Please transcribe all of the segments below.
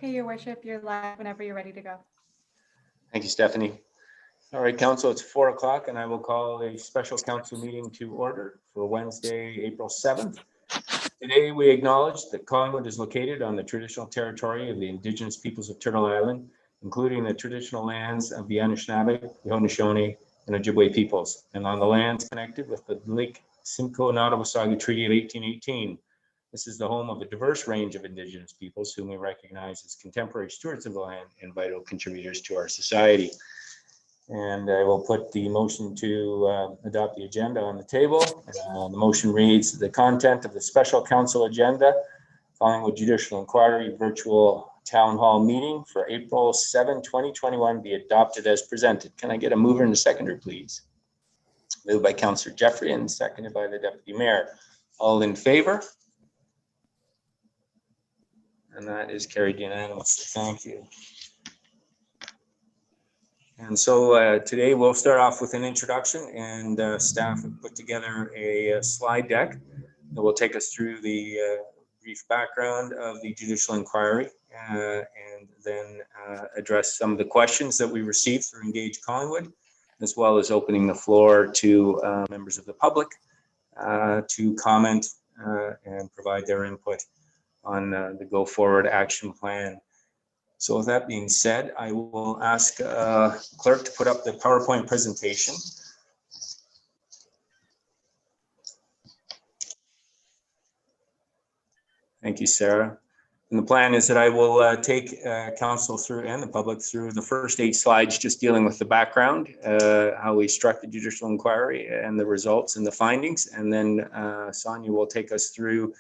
Okay, Your Worship, you're live whenever you're ready to go. Thank you, Stephanie. All right, Council, it's 4 o'clock and I will call a special council meeting to order for Wednesday, April 7th. Today, we acknowledge that Collingwood is located on the traditional territory of the Indigenous peoples of Turtle Island, including the traditional lands of the Anishinaabe, the Haudenosaunee, and Ojibwe peoples, and on the lands connected with the Lake Simcoe-Nottawasaga Treaty of 1818. This is the home of a diverse range of Indigenous peoples whom we recognize as contemporary stewards of the land and vital contributors to our society. And I will put the motion to adopt the agenda on the table. The motion reads, the content of the special council agenda, Collingwood Judicial Inquiry virtual town hall meeting for April 7, 2021 be adopted as presented. Can I get a mover and a seconder, please? Moved by Councillor Jeffrey and seconded by the Deputy Mayor. All in favor? And that is carried unanimously. Thank you. And so today we'll start off with an introduction, and staff have put together a slide deck that will take us through the brief background of the judicial inquiry and then address some of the questions that we received through Engage Collingwood, as well as opening the floor to members of the public to comment and provide their input on the go forward action plan. So with that being said, I will ask clerk to put up the PowerPoint presentation. Thank you, Sarah. And the plan is that I will take council through and the public through the first 8 slides, just dealing with the background, how we struck the judicial inquiry and the results and the findings. And then Sonya will take us through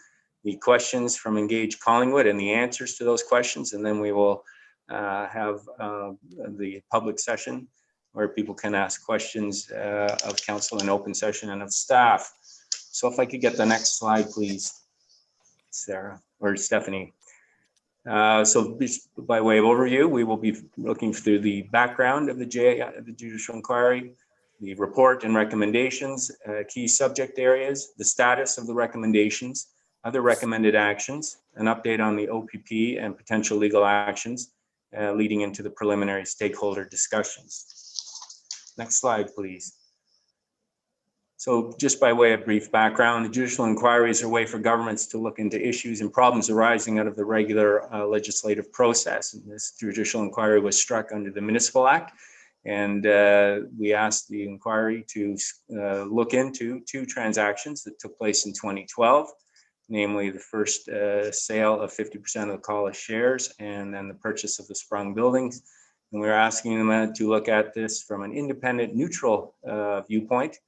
the questions from Engage Collingwood and the answers to those questions. And then we will have the public session where people can ask questions of council in open session and of staff. So if I could get the next slide, please, Sarah or Stephanie. So by way of overview, we will be looking through the background of the judicial inquiry, the report and recommendations, key subject areas, the status of the recommendations, other recommended actions, an update on the OPP and potential legal actions, leading into the preliminary stakeholder discussions. Next slide, please. So just by way of brief background, the judicial inquiries are a way for governments to look into issues and problems arising out of the regular legislative process. And this judicial inquiry was struck under the Municipal Act. And we asked the inquiry to look into 2 transactions that took place in 2012. Namely the first sale of 50% of the Collis shares and then the purchase of the Sprung buildings. And we're asking them to look at this from an independent, neutral viewpoint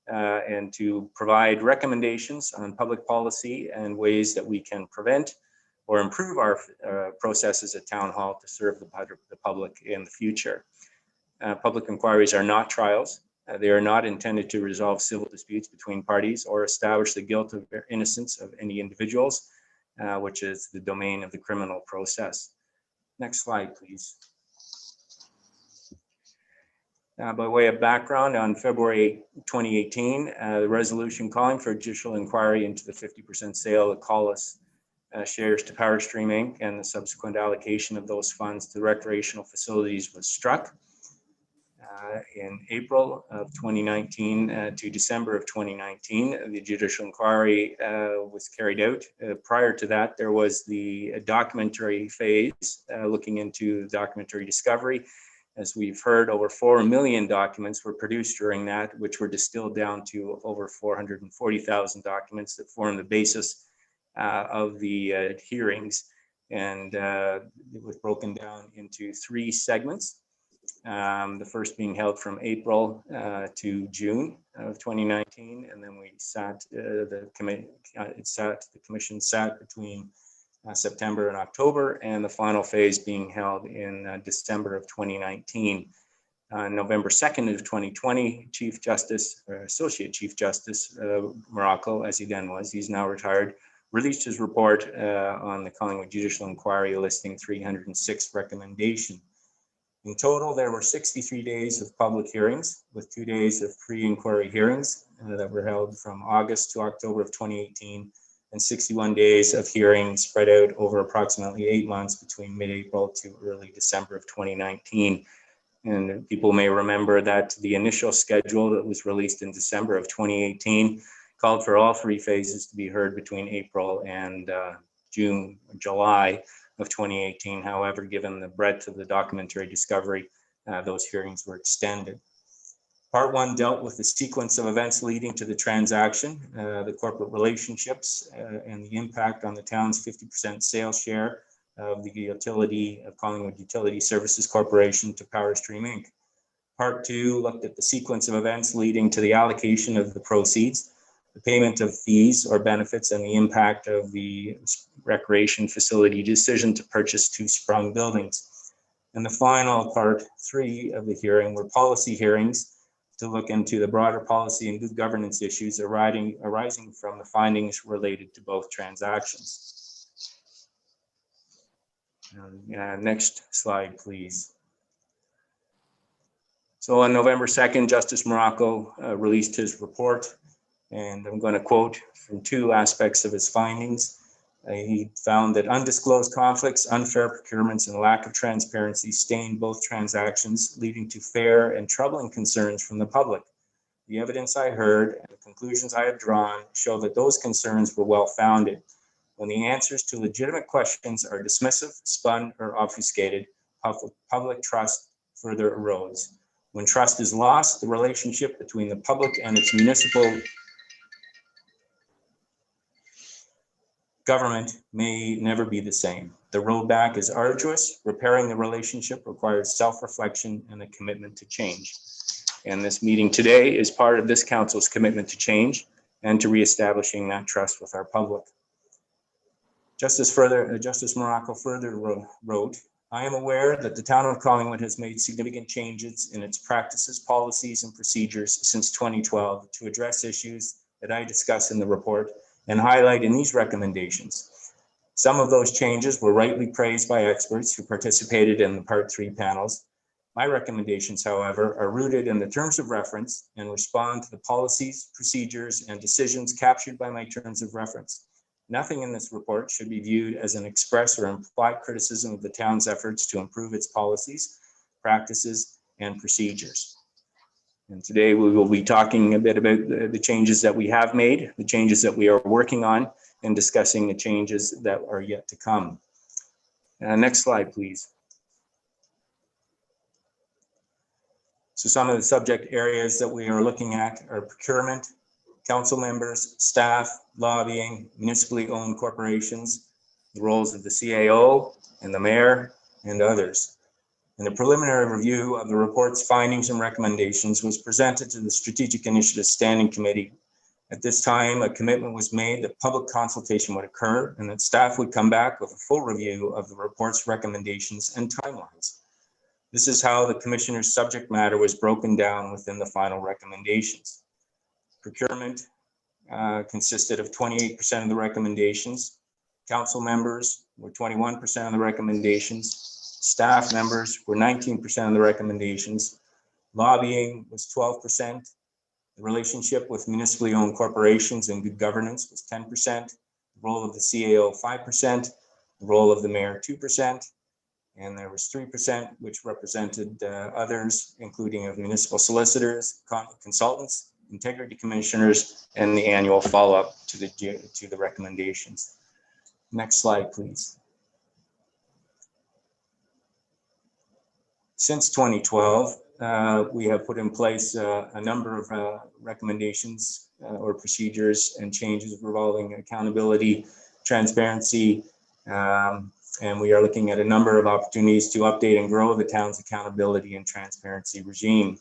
and to provide recommendations on public policy and ways that we can prevent or improve our processes at Town Hall to serve the public in the future. Public inquiries are not trials. They are not intended to resolve civil disputes between parties or establish the guilt or innocence of any individuals, which is the domain of the criminal process. Next slide, please. By way of background, on February 2018, the resolution calling for a judicial inquiry into the 50% sale of Collis shares to PowerStream Inc. and the subsequent allocation of those funds to recreational facilities was struck. In April of 2019 to December of 2019, the judicial inquiry was carried out. Prior to that, there was the documentary phase looking into documentary discovery. As we've heard, over 4 million documents were produced during that, which were distilled down to over 440,000 documents that form the basis of the hearings. And it was broken down into 3 segments. The first being held from April to June of 2019, and then we sat the commission sat between September and October, and the final phase being held in December of 2019. November 2nd of 2020, Chief Justice, or Associate Chief Justice Morocco, as he then was, he's now retired, released his report on the Collingwood Judicial Inquiry, listing 306 recommendations. In total, there were 63 days of public hearings, with 2 days of pre-inquiry hearings that were held from August to October of 2018, and 61 days of hearings spread out over approximately 8 months between mid-April to early December of 2019. And people may remember that the initial schedule that was released in December of 2018 called for all 3 phases to be heard between April and July of 2018. However, given the breadth of the documentary discovery, those hearings were extended. Part 1 dealt with the sequence of events leading to the transaction, the corporate relationships, and the impact on the town's 50% sales share of the utility of Collingwood Utility Services Corporation to PowerStream Inc. Part 2 looked at the sequence of events leading to the allocation of the proceeds, the payment of fees or benefits, and the impact of the recreation facility decision to purchase 2 sprung buildings. And the final Part 3 of the hearing were policy hearings to look into the broader policy and good governance issues arising from the findings related to both transactions. Next slide, please. So on November 2nd, Justice Morocco released his report, and I'm going to quote from 2 aspects of his findings. He found that undisclosed conflicts, unfair procurements, and lack of transparency stained both transactions, leading to fair and troubling concerns from the public. The evidence I heard and the conclusions I have drawn show that those concerns were well-founded. When the answers to legitimate questions are dismissive, spun, or obfuscated, public trust further erodes. When trust is lost, the relationship between the public and its municipal government may never be the same. The road back is arduous. Repairing the relationship requires self-reflection and a commitment to change. And this meeting today is part of this council's commitment to change and to reestablishing that trust with our public. Justice Morocco further wrote, I am aware that the town of Collingwood has made significant changes in its practices, policies, and procedures since 2012 to address issues that I discuss in the report and highlight in these recommendations. Some of those changes were rightly praised by experts who participated in the Part 3 panels. My recommendations, however, are rooted in the terms of reference and respond to the policies, procedures, and decisions captured by my terms of reference. Nothing in this report should be viewed as an express or implied criticism of the town's efforts to improve its policies, practices, and procedures. And today we will be talking a bit about the changes that we have made, the changes that we are working on, and discussing the changes that are yet to come. Next slide, please. So some of the subject areas that we are looking at are procurement, council members, staff, lobbying, municipally owned corporations, the roles of the CAO and the mayor, and others. And the preliminary review of the report's findings and recommendations was presented to the Strategic Initiatives Standing Committee. At this time, a commitment was made that public consultation would occur and that staff would come back with a full review of the report's recommendations and timelines. This is how the commissioner's subject matter was broken down within the final recommendations. Procurement consisted of 28% of the recommendations. Council members were 21% of the recommendations. Staff members were 19% of the recommendations. Lobbying was 12%. The relationship with municipally owned corporations and good governance was 10%. The role of the CAO 5%. The role of the mayor 2%. And there was 3%, which represented others, including of municipal solicitors, consultants, integrity commissioners, and the annual follow-up to the recommendations. Next slide, please. Since 2012, we have put in place a number of recommendations or procedures and changes revolving accountability, transparency, and we are looking at a number of opportunities to update and grow the town's accountability and transparency regime.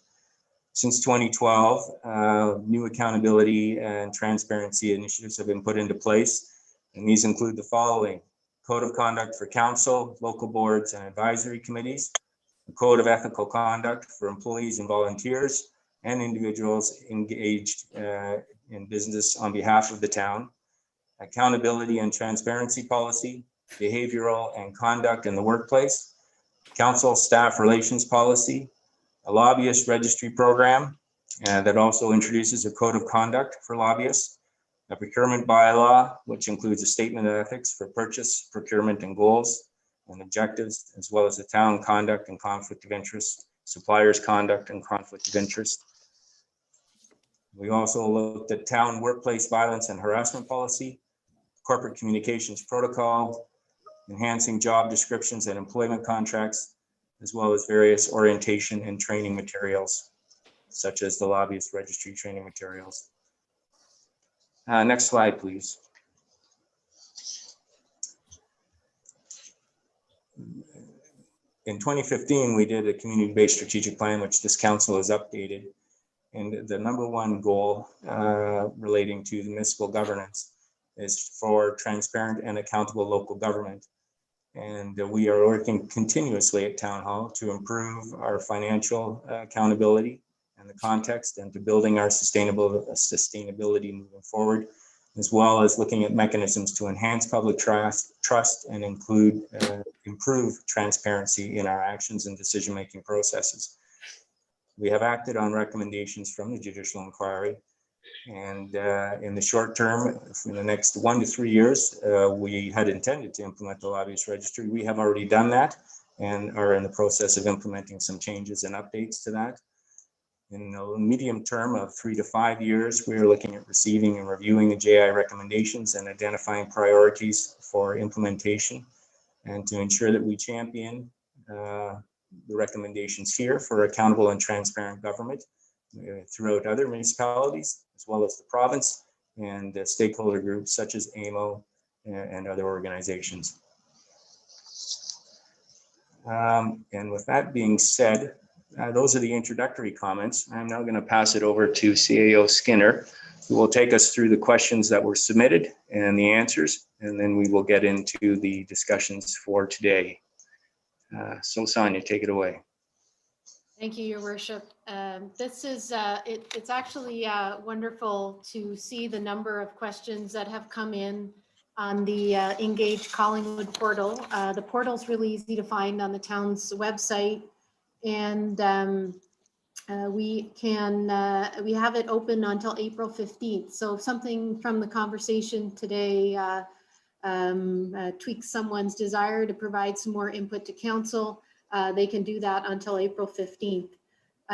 Since 2012, new accountability and transparency initiatives have been put into place, and these include the following: Code of Conduct for Council, local boards, and advisory committees, a Code of Ethical Conduct for employees and volunteers and individuals engaged in business on behalf of the town, accountability and transparency policy, behavioral and conduct in the workplace, council staff relations policy, a Lobbyist Registry program that also introduces a code of conduct for lobbyists, a procurement bylaw, which includes a statement of ethics for purchase, procurement, and goals and objectives, as well as the town conduct and conflict of interest, suppliers' conduct and conflict of interest. We also looked at town workplace violence and harassment policy, corporate communications protocol, enhancing job descriptions and employment contracts, as well as various orientation and training materials, such as the Lobbyist Registry training materials. Next slide, please. In 2015, we did a community-based strategic plan, which this council has updated. And the number one goal relating to the municipal governance is for transparent and accountable local government. And we are working continuously at Town Hall to improve our financial accountability and the context, and to building our sustainability moving forward, as well as looking at mechanisms to enhance public trust and improve transparency in our actions and decision-making processes. We have acted on recommendations from the Judicial Inquiry, and in the short term, in the next 1 to 3 years, we had intended to implement the Lobbyist Registry. We have already done that and are in the process of implementing some changes and updates to that. In the medium term of 3 to 5 years, we are looking at receiving and reviewing the JI recommendations and identifying priorities for implementation, and to ensure that we champion the recommendations here for accountable and transparent government throughout other municipalities, as well as the province and stakeholder groups such as AMO and other organizations. And with that being said, those are the introductory comments. I'm now going to pass it over to CAO Skinner, who will take us through the questions that were submitted and the answers, and then we will get into the discussions for today. So Sonya, take it away. Thank you, Your Worship. This is, it's actually wonderful to see the number of questions that have come in on the EngageCollingwood portal. The portal is really easy to find on the town's website, and we have it open until April 15th. So if something from the conversation today tweaks someone's desire to provide some more input to council, they can do that until April 15th.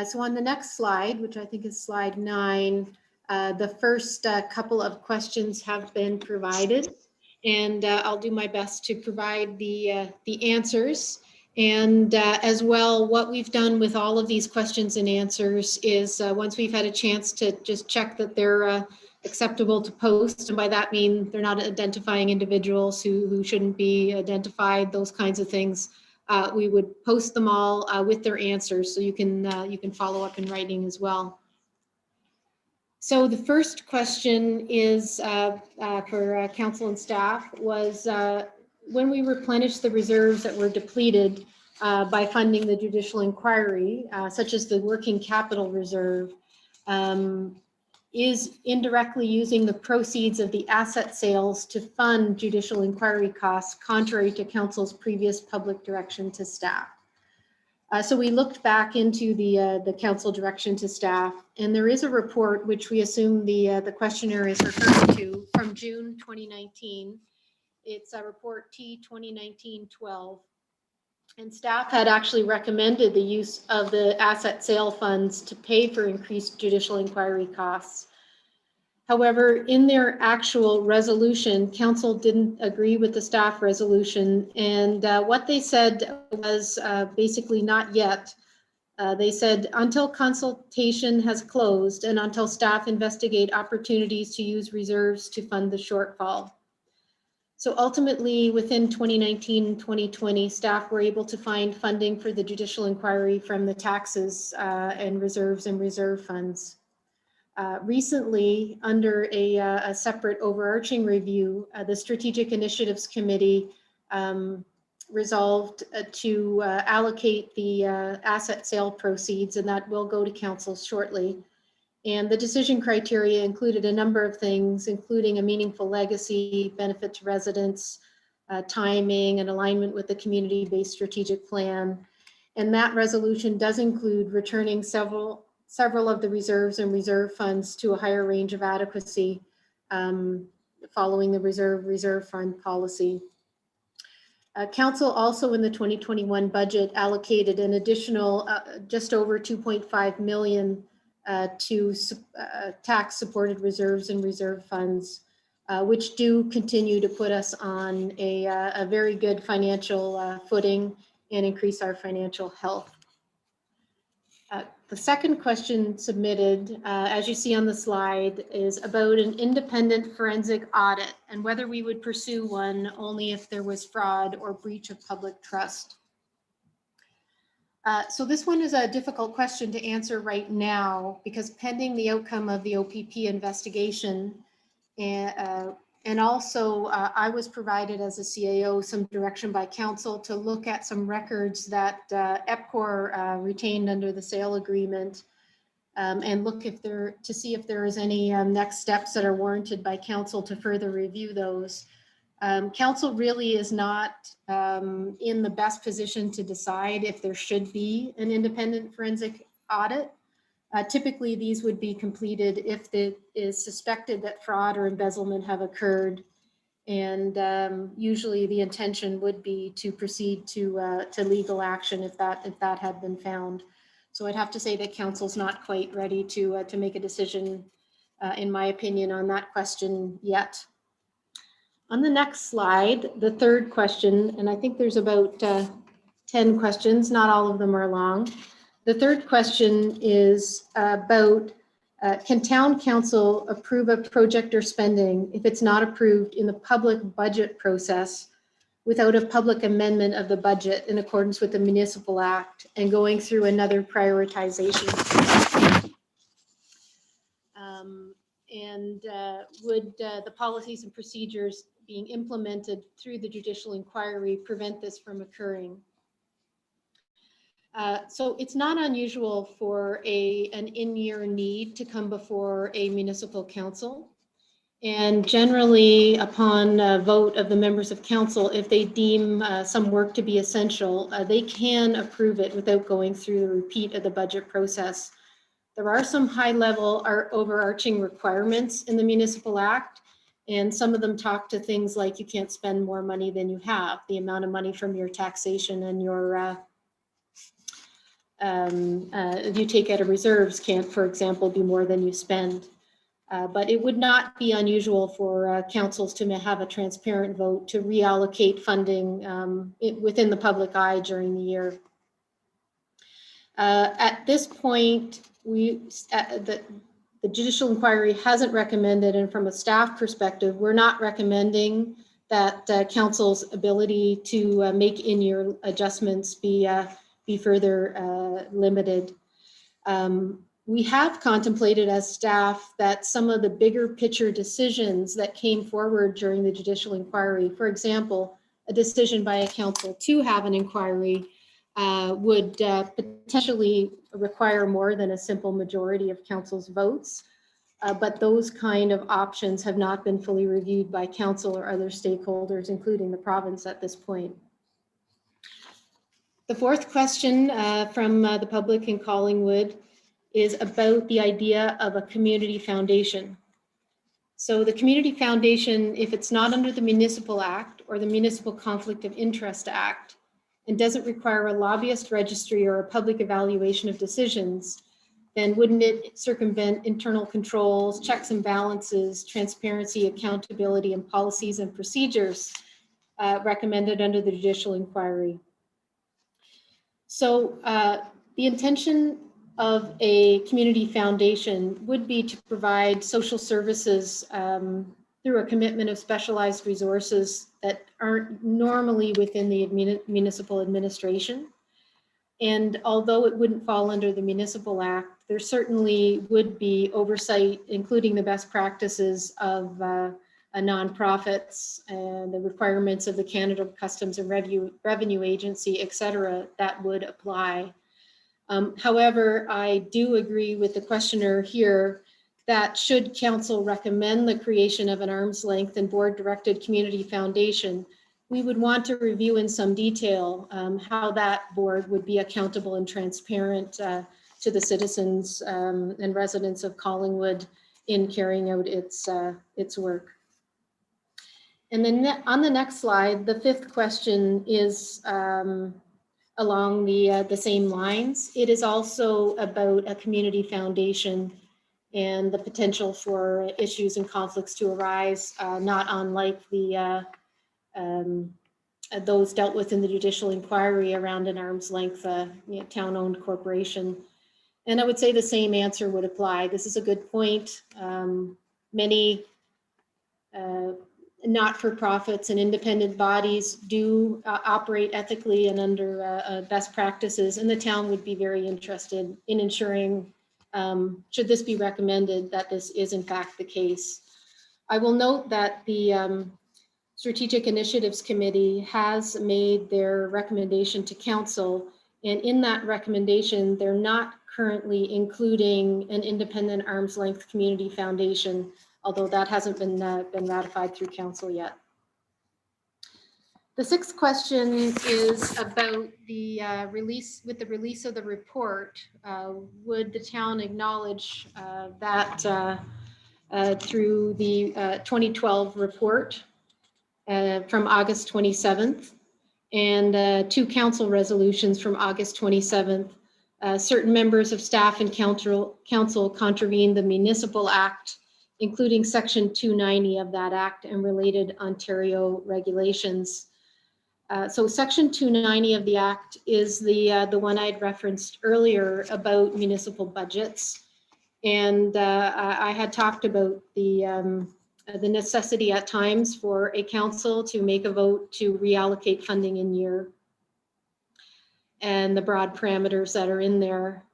So on the next slide, which I think is slide 9, the first couple of questions have been provided, and I'll do my best to provide the answers. And as well, what we've done with all of these questions and answers is once we've had a chance to just check that they're acceptable to post, and by that mean they're not identifying individuals who shouldn't be identified, those kinds of things, we would post them all with their answers, so you can follow up in writing as well. So the first question is for council and staff was, when we replenish the reserves that were depleted by funding the judicial inquiry, such as the working capital reserve, is indirectly using the proceeds of the asset sales to fund judicial inquiry costs, contrary to council's previous public direction to staff. So we looked back into the council direction to staff, and there is a report which we assume the questioner is referring to from June 2019. It's a report T 2019-12, and staff had actually recommended the use of the asset sale funds to pay for increased judicial inquiry costs. However, in their actual resolution, council didn't agree with the staff resolution, and what they said was basically not yet. They said until consultation has closed and until staff investigate opportunities to use reserves to fund the shortfall. So ultimately, within 2019 and 2020, staff were able to find funding for the judicial inquiry from the taxes and reserves and reserve funds. Recently, under a separate overarching review, the Strategic Initiatives Committee resolved to allocate the asset sale proceeds, and that will go to council shortly. And the decision criteria included a number of things, including a meaningful legacy, benefit to residents, timing, and alignment with the community-based strategic plan. And that resolution does include returning several of the reserves and reserve funds to a higher range of adequacy, following the reserve fund policy. Council also in the 2021 budget allocated an additional just over 2.5 million to tax supported reserves and reserve funds, which do continue to put us on a very good financial footing and increase our financial health. The second question submitted, as you see on the slide, is about an independent forensic audit and whether we would pursue one only if there was fraud or breach of public trust. So this one is a difficult question to answer right now because pending the outcome of the OPP investigation, and also I was provided as a CAO some direction by council to look at some records that EPCOR retained under the sale agreement and look to see if there is any next steps that are warranted by council to further review those. Council really is not in the best position to decide if there should be an independent forensic audit. Typically, these would be completed if it is suspected that fraud or embezzlement have occurred. And usually the intention would be to proceed to legal action if that had been found. So I'd have to say that council's not quite ready to make a decision, in my opinion, on that question yet. On the next slide, the third question, and I think there's about 10 questions, not all of them are long. The third question is about can town council approve a project or spending if it's not approved in the public budget process without a public amendment of the budget in accordance with the Municipal Act and going through another prioritization? Would the policies and procedures being implemented through the judicial inquiry prevent this from occurring? So it's not unusual for an in-year need to come before a municipal council. And generally, upon a vote of the members of council, if they deem some work to be essential, they can approve it without going through the repeat of the budget process. There are some high-level overarching requirements in the Municipal Act, and some of them talk to things like you can't spend more money than you have, the amount of money from your taxation and your if you take out of reserves can't, for example, be more than you spend. But it would not be unusual for councils to have a transparent vote to reallocate funding within the public eye during the year. At this point, the judicial inquiry hasn't recommended, and from a staff perspective, we're not recommending that council's ability to make in-year adjustments be further limited. We have contemplated as staff that some of the bigger picture decisions that came forward during the judicial inquiry, for example, a decision by a council to have an inquiry would potentially require more than a simple majority of council's votes. But those kind of options have not been fully reviewed by council or other stakeholders, including the province at this point. The fourth question from the public in Collingwood is about the idea of a community foundation. So the community foundation, if it's not under the Municipal Act or the Municipal Conflict of Interest Act, and doesn't require a lobbyist registry or a public evaluation of decisions, then wouldn't it circumvent internal controls, checks and balances, transparency, accountability, and policies and procedures recommended under the judicial inquiry? So the intention of a community foundation would be to provide social services through a commitment of specialized resources that aren't normally within the municipal administration. And although it wouldn't fall under the Municipal Act, there certainly would be oversight, including the best practices of nonprofits and the requirements of the Canada Customs and Revenue Agency, et cetera, that would apply. However, I do agree with the questioner here that should council recommend the creation of an arm's length and board directed community foundation, we would want to review in some detail how that board would be accountable and transparent to the citizens and residents of Collingwood in carrying out its work. And then on the next slide, the fifth question is along the same lines. It is also about a community foundation and the potential for issues and conflicts to arise, not unlike those dealt with in the judicial inquiry around an arm's length town-owned corporation. And I would say the same answer would apply. This is a good point. Many not-for-profits and independent bodies do operate ethically and under best practices, and the town would be very interested in ensuring, should this be recommended, that this is in fact the case. I will note that the Strategic Initiatives Committee has made their recommendation to council, and in that recommendation, they're not currently including an independent arm's length community foundation, although that hasn't been ratified through council yet. The sixth question is about the release of the report. Would the town acknowledge that through the 2012 report from August 27th and two council resolutions from August 27th, certain members of staff and council contravened the Municipal Act, including Section 290 of that Act and related Ontario regulations. So Section 290 of the Act is the one I'd referenced earlier about municipal budgets. And I had talked about the necessity at times for a council to make a vote to reallocate funding in year and the broad parameters that are in there.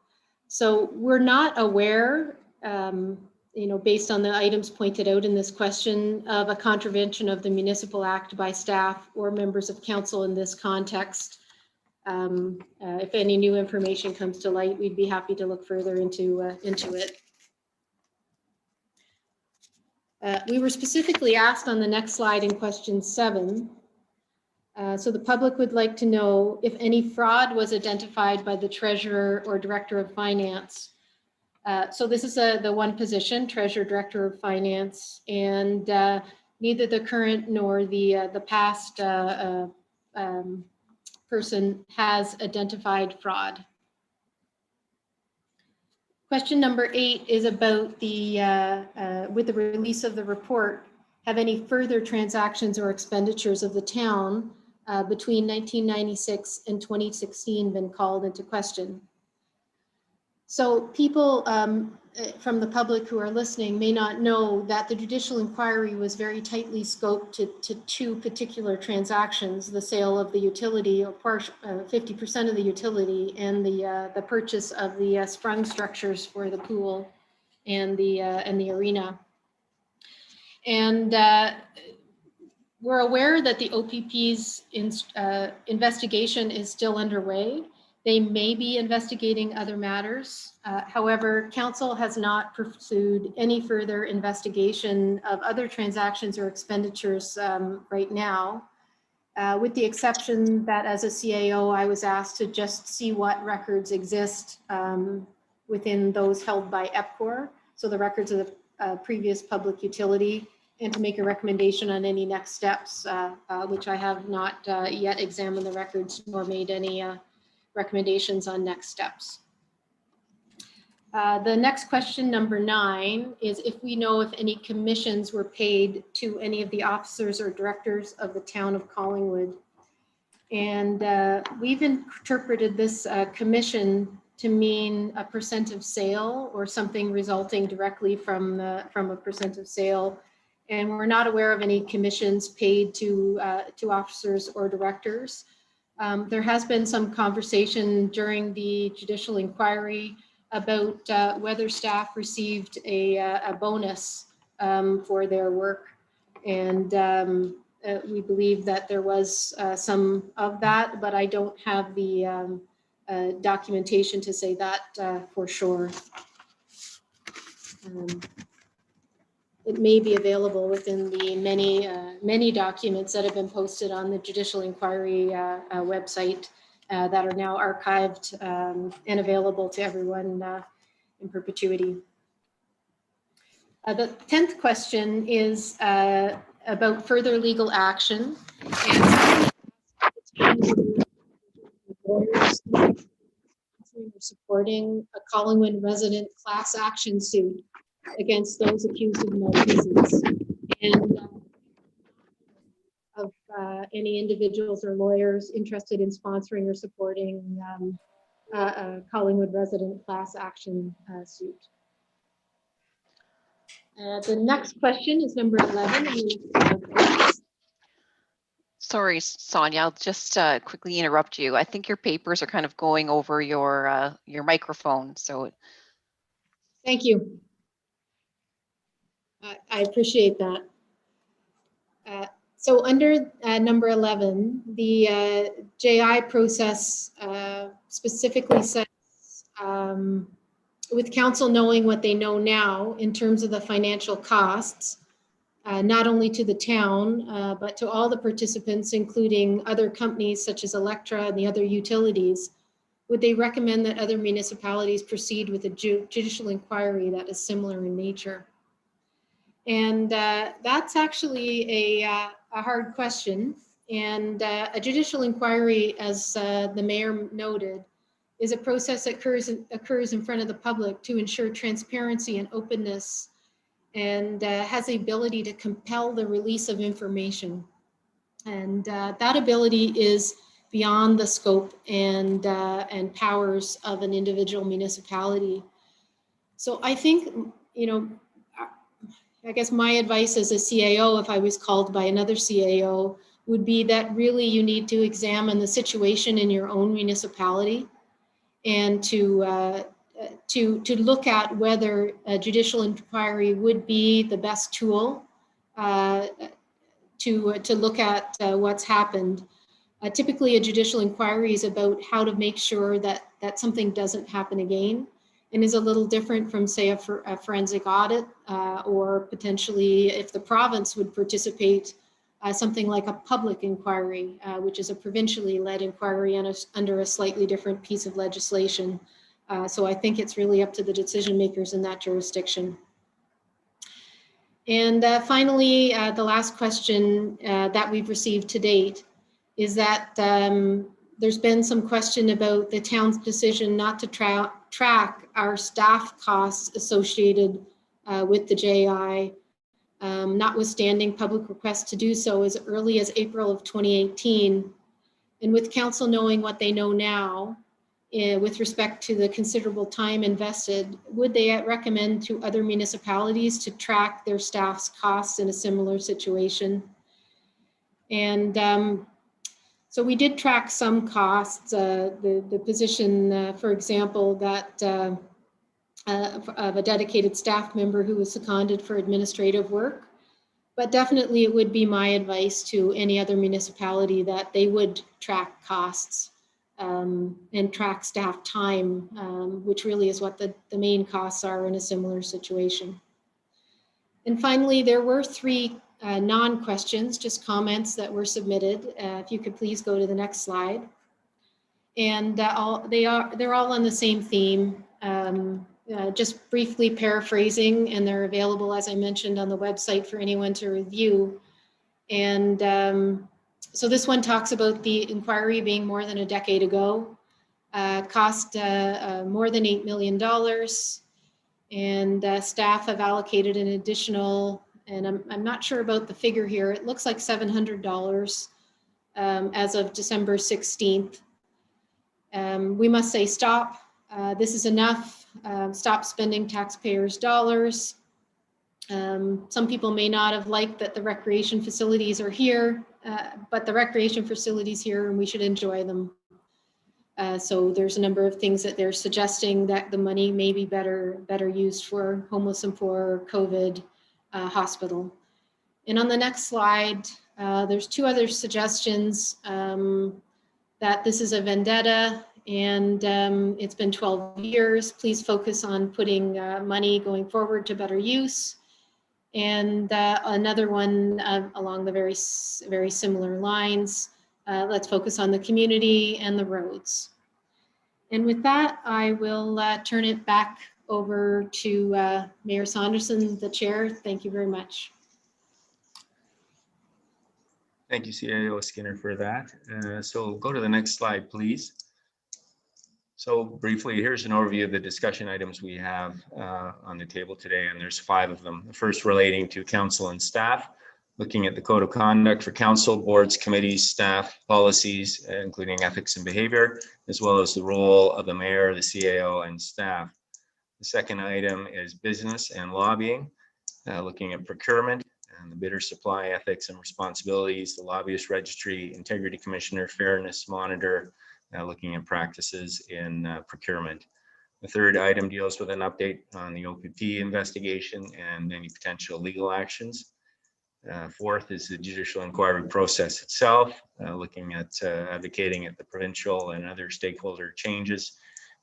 So we're not aware, based on the items pointed out in this question, of a contravention of the Municipal Act by staff or members of council in this context. If any new information comes to light, we'd be happy to look further into it. We were specifically asked on the next slide in question 7. So the public would like to know if any fraud was identified by the treasurer or director of finance. So this is the one position, treasurer, director of finance, and neither the current nor the past person has identified fraud. Question number 8 is about with the release of the report, have any further transactions or expenditures of the town between 1996 and 2016 been called into question? So people from the public who are listening may not know that the judicial inquiry was very tightly scoped to two particular transactions: the sale of the utility, or 50% of the utility, and the purchase of the sprung structures for the pool and the arena. And we're aware that the OPP's investigation is still underway. They may be investigating other matters. However, council has not pursued any further investigation of other transactions or expenditures right now, with the exception that as a CAO, I was asked to just see what records exist within those held by EPCOR, so the records of the previous public utility, and to make a recommendation on any next steps, which I have not yet examined the records nor made any recommendations on next steps. The next question, number 9, is if we know if any commissions were paid to any of the officers or directors of the town of Collingwood. And we've interpreted this commission to mean a % of sale or something resulting directly from a % of sale. And we're not aware of any commissions paid to officers or directors. There has been some conversation during the judicial inquiry about whether staff received a bonus for their work. And we believe that there was some of that, but I don't have the documentation to say that for sure. It may be available within the many documents that have been posted on the Judicial Inquiry website that are now archived and available to everyone in perpetuity. The 10th question is about further legal action. And lawyers supporting a Collingwood resident class action suit against those accused of malfeasance. And of any individuals or lawyers interested in sponsoring or supporting a Collingwood resident class action suit. The next question is number 11. Sorry, Sonya, I'll just quickly interrupt you. I think your papers are kind of going over your microphone. So Thank you. I appreciate that. So under number 11, the JI process specifically says, with council knowing what they know now in terms of the financial costs, not only to the town, but to all the participants, including other companies such as Electra and the other utilities, would they recommend that other municipalities proceed with a judicial inquiry that is similar in nature? And that's actually a hard question. And a judicial inquiry, as the mayor noted, is a process that occurs in front of the public to ensure transparency and openness, and has the ability to compel the release of information. And that ability is beyond the scope and powers of an individual municipality. So I think, you know, I guess my advice as a CAO, if I was called by another CAO, would be that really you need to examine the situation in your own municipality and to look at whether a judicial inquiry would be the best tool to look at what's happened. Typically, a judicial inquiry is about how to make sure that something doesn't happen again, and is a little different from, say, a forensic audit, or potentially, if the province would participate, something like a public inquiry, which is a provincially led inquiry under a slightly different piece of legislation. So I think it's really up to the decision makers in that jurisdiction. And finally, the last question that we've received to date is that there's been some question about the town's decision not to track our staff costs associated with the JI, notwithstanding public requests to do so as early as April of 2018. And with council knowing what they know now, with respect to the considerable time invested, would they recommend to other municipalities to track their staff's costs in a similar situation? And so we did track some costs. The position, for example, that of a dedicated staff member who was seconded for administrative work. But definitely it would be my advice to any other municipality that they would track costs and track staff time, which really is what the main costs are in a similar situation. And finally, there were 3 non-questions, just comments that were submitted. If you could please go to the next slide. And they're all on the same theme. Just briefly paraphrasing, and they're available, as I mentioned, on the website for anyone to review. And so this one talks about the inquiry being more than a decade ago, cost more than $8 million, and staff have allocated an additional, and I'm not sure about the figure here, it looks like $700 as of December 16th. We must say stop. This is enough. Stop spending taxpayers' dollars. Some people may not have liked that the recreation facilities are here, but the recreation facilities here and we should enjoy them. So there's a number of things that they're suggesting that the money may be better used for homeless and for COVID hospital. And on the next slide, there's 2 other suggestions that this is a vendetta and it's been 12 years. Please focus on putting money going forward to better use. And another one along the very similar lines. Let's focus on the community and the roads. And with that, I will turn it back over to Mayor Saunderson, the chair. Thank you very much. Thank you, CAO Skinner, for that. So go to the next slide, please. So briefly, here's an overview of the discussion items we have on the table today, and there's 5 of them. The first relating to council and staff, looking at the code of conduct for council, boards, committees, staff, policies, including ethics and behavior, as well as the role of the mayor, the CAO, and staff. The second item is business and lobbying, looking at procurement and the bidder supply ethics and responsibilities, the Lobbyist Registry, Integrity Commissioner, Fairness Monitor, looking at practices in procurement. The third item deals with an update on the OPP investigation and any potential legal actions. Fourth is the judicial inquiry process itself, looking at advocating at the provincial and other stakeholder changes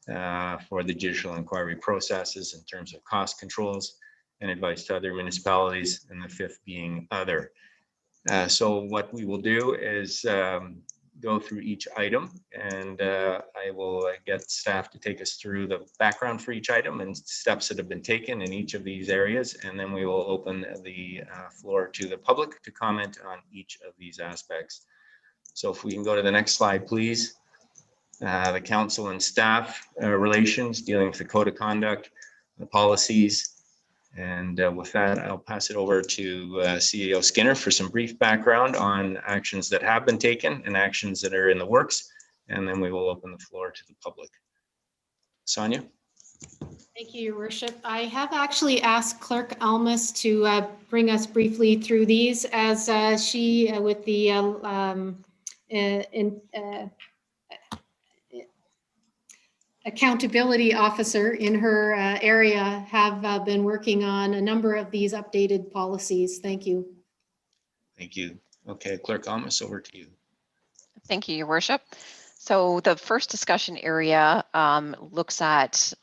for the judicial inquiry processes in terms of cost controls and advice to other municipalities, and the fifth being other. So what we will do is go through each item, and I will get staff to take us through the background for each item and steps that have been taken in each of these areas, and then we will open the floor to the public to comment on each of these aspects. So if we can go to the next slide, please. The council and staff relations, dealing with the code of conduct, the policies. And with that, I'll pass it over to CEO Skinner for some brief background on actions that have been taken and actions that are in the works. And then we will open the floor to the public. Sonya? Thank you, Your Worship. I have actually asked Clerk Almus to bring us briefly through these, as she, with the accountability officer in her area, have been working on a number of these updated policies. Thank you. Thank you. Okay, Clerk Almus, over to you. Thank you, Your Worship. So the first discussion area looks at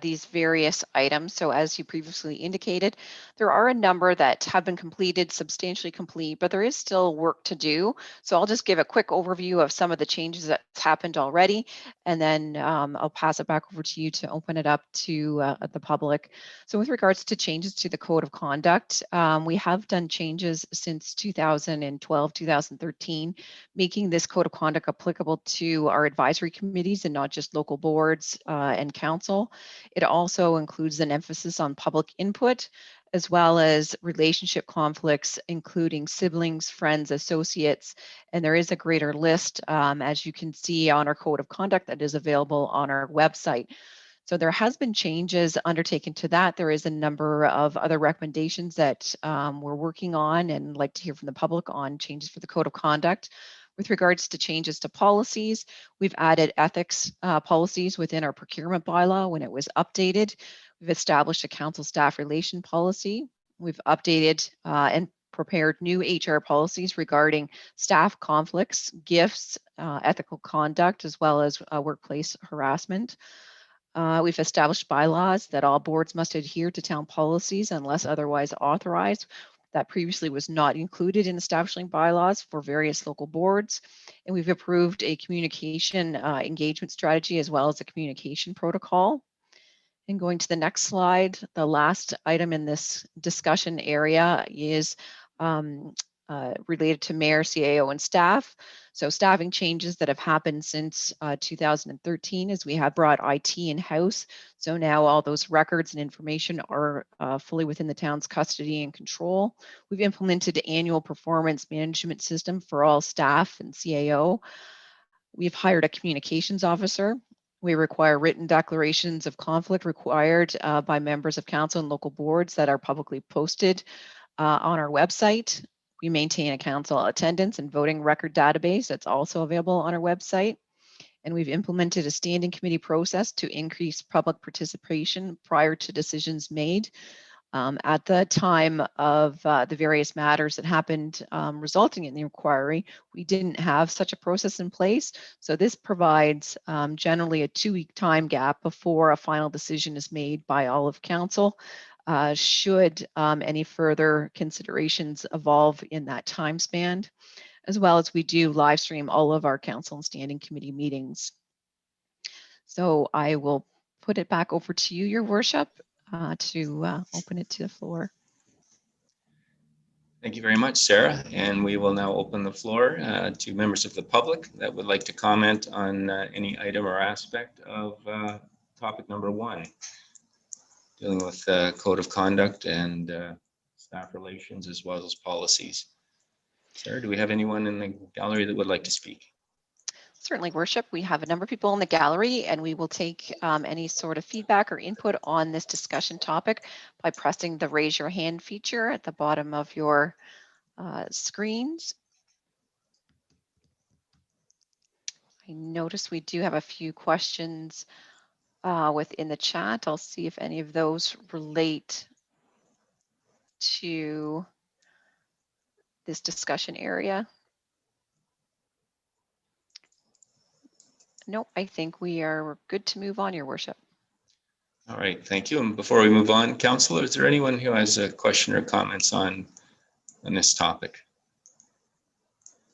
these various items. So as you previously indicated, there are a number that have been completed, substantially complete, but there is still work to do. So I'll just give a quick overview of some of the changes that's happened already, and then I'll pass it back over to you to open it up to the public. So with regards to changes to the Code of Conduct, we have done changes since 2012, 2013, making this Code of Conduct applicable to our advisory committees and not just local boards and council. It also includes an emphasis on public input, as well as relationship conflicts, including siblings, friends, associates, and there is a greater list, as you can see on our Code of Conduct, that is available on our website. So there has been changes undertaken to that. There is a number of other recommendations that we're working on and like to hear from the public on changes for the Code of Conduct. With regards to changes to policies, we've added ethics policies within our procurement bylaw when it was updated. We've established a council staff relation policy. We've updated and prepared new HR policies regarding staff conflicts, gifts, ethical conduct, as well as workplace harassment. We've established bylaws that all boards must adhere to town policies unless otherwise authorized. That previously was not included in establishing bylaws for various local boards. And we've approved a communication engagement strategy as well as a communication protocol. And going to the next slide, the last item in this discussion area is related to mayor, CAO, and staff. So staffing changes that have happened since 2013 is we have brought IT in-house. So now all those records and information are fully within the town's custody and control. We've implemented an annual performance management system for all staff and CAO. We've hired a communications officer. We require written declarations of conflict required by members of council and local boards that are publicly posted on our website. We maintain a council attendance and voting record database that's also available on our website. And we've implemented a standing committee process to increase public participation prior to decisions made. At the time of the various matters that happened resulting in the inquiry, we didn't have such a process in place. So this provides generally a 2-week time gap before a final decision is made by all of council. Should any further considerations evolve in that time span, as well as we do live stream all of our council and standing committee meetings. So I will put it back over to you, Your Worship, to open it to the floor. Thank you very much, Sarah. And we will now open the floor to members of the public that would like to comment on any item or aspect of topic number 1, dealing with code of conduct and staff relations as well as policies. Sarah, do we have anyone in the gallery that would like to speak? Certainly, Worship. We have a number of people in the gallery, and we will take any sort of feedback or input on this discussion topic by pressing the raise your hand feature at the bottom of your screens. I notice we do have a few questions within the chat. I'll see if any of those relate to this discussion area. Nope, I think we are good to move on, Your Worship. All right, thank you. And before we move on, Councillor, is there anyone who has a question or comments on this topic?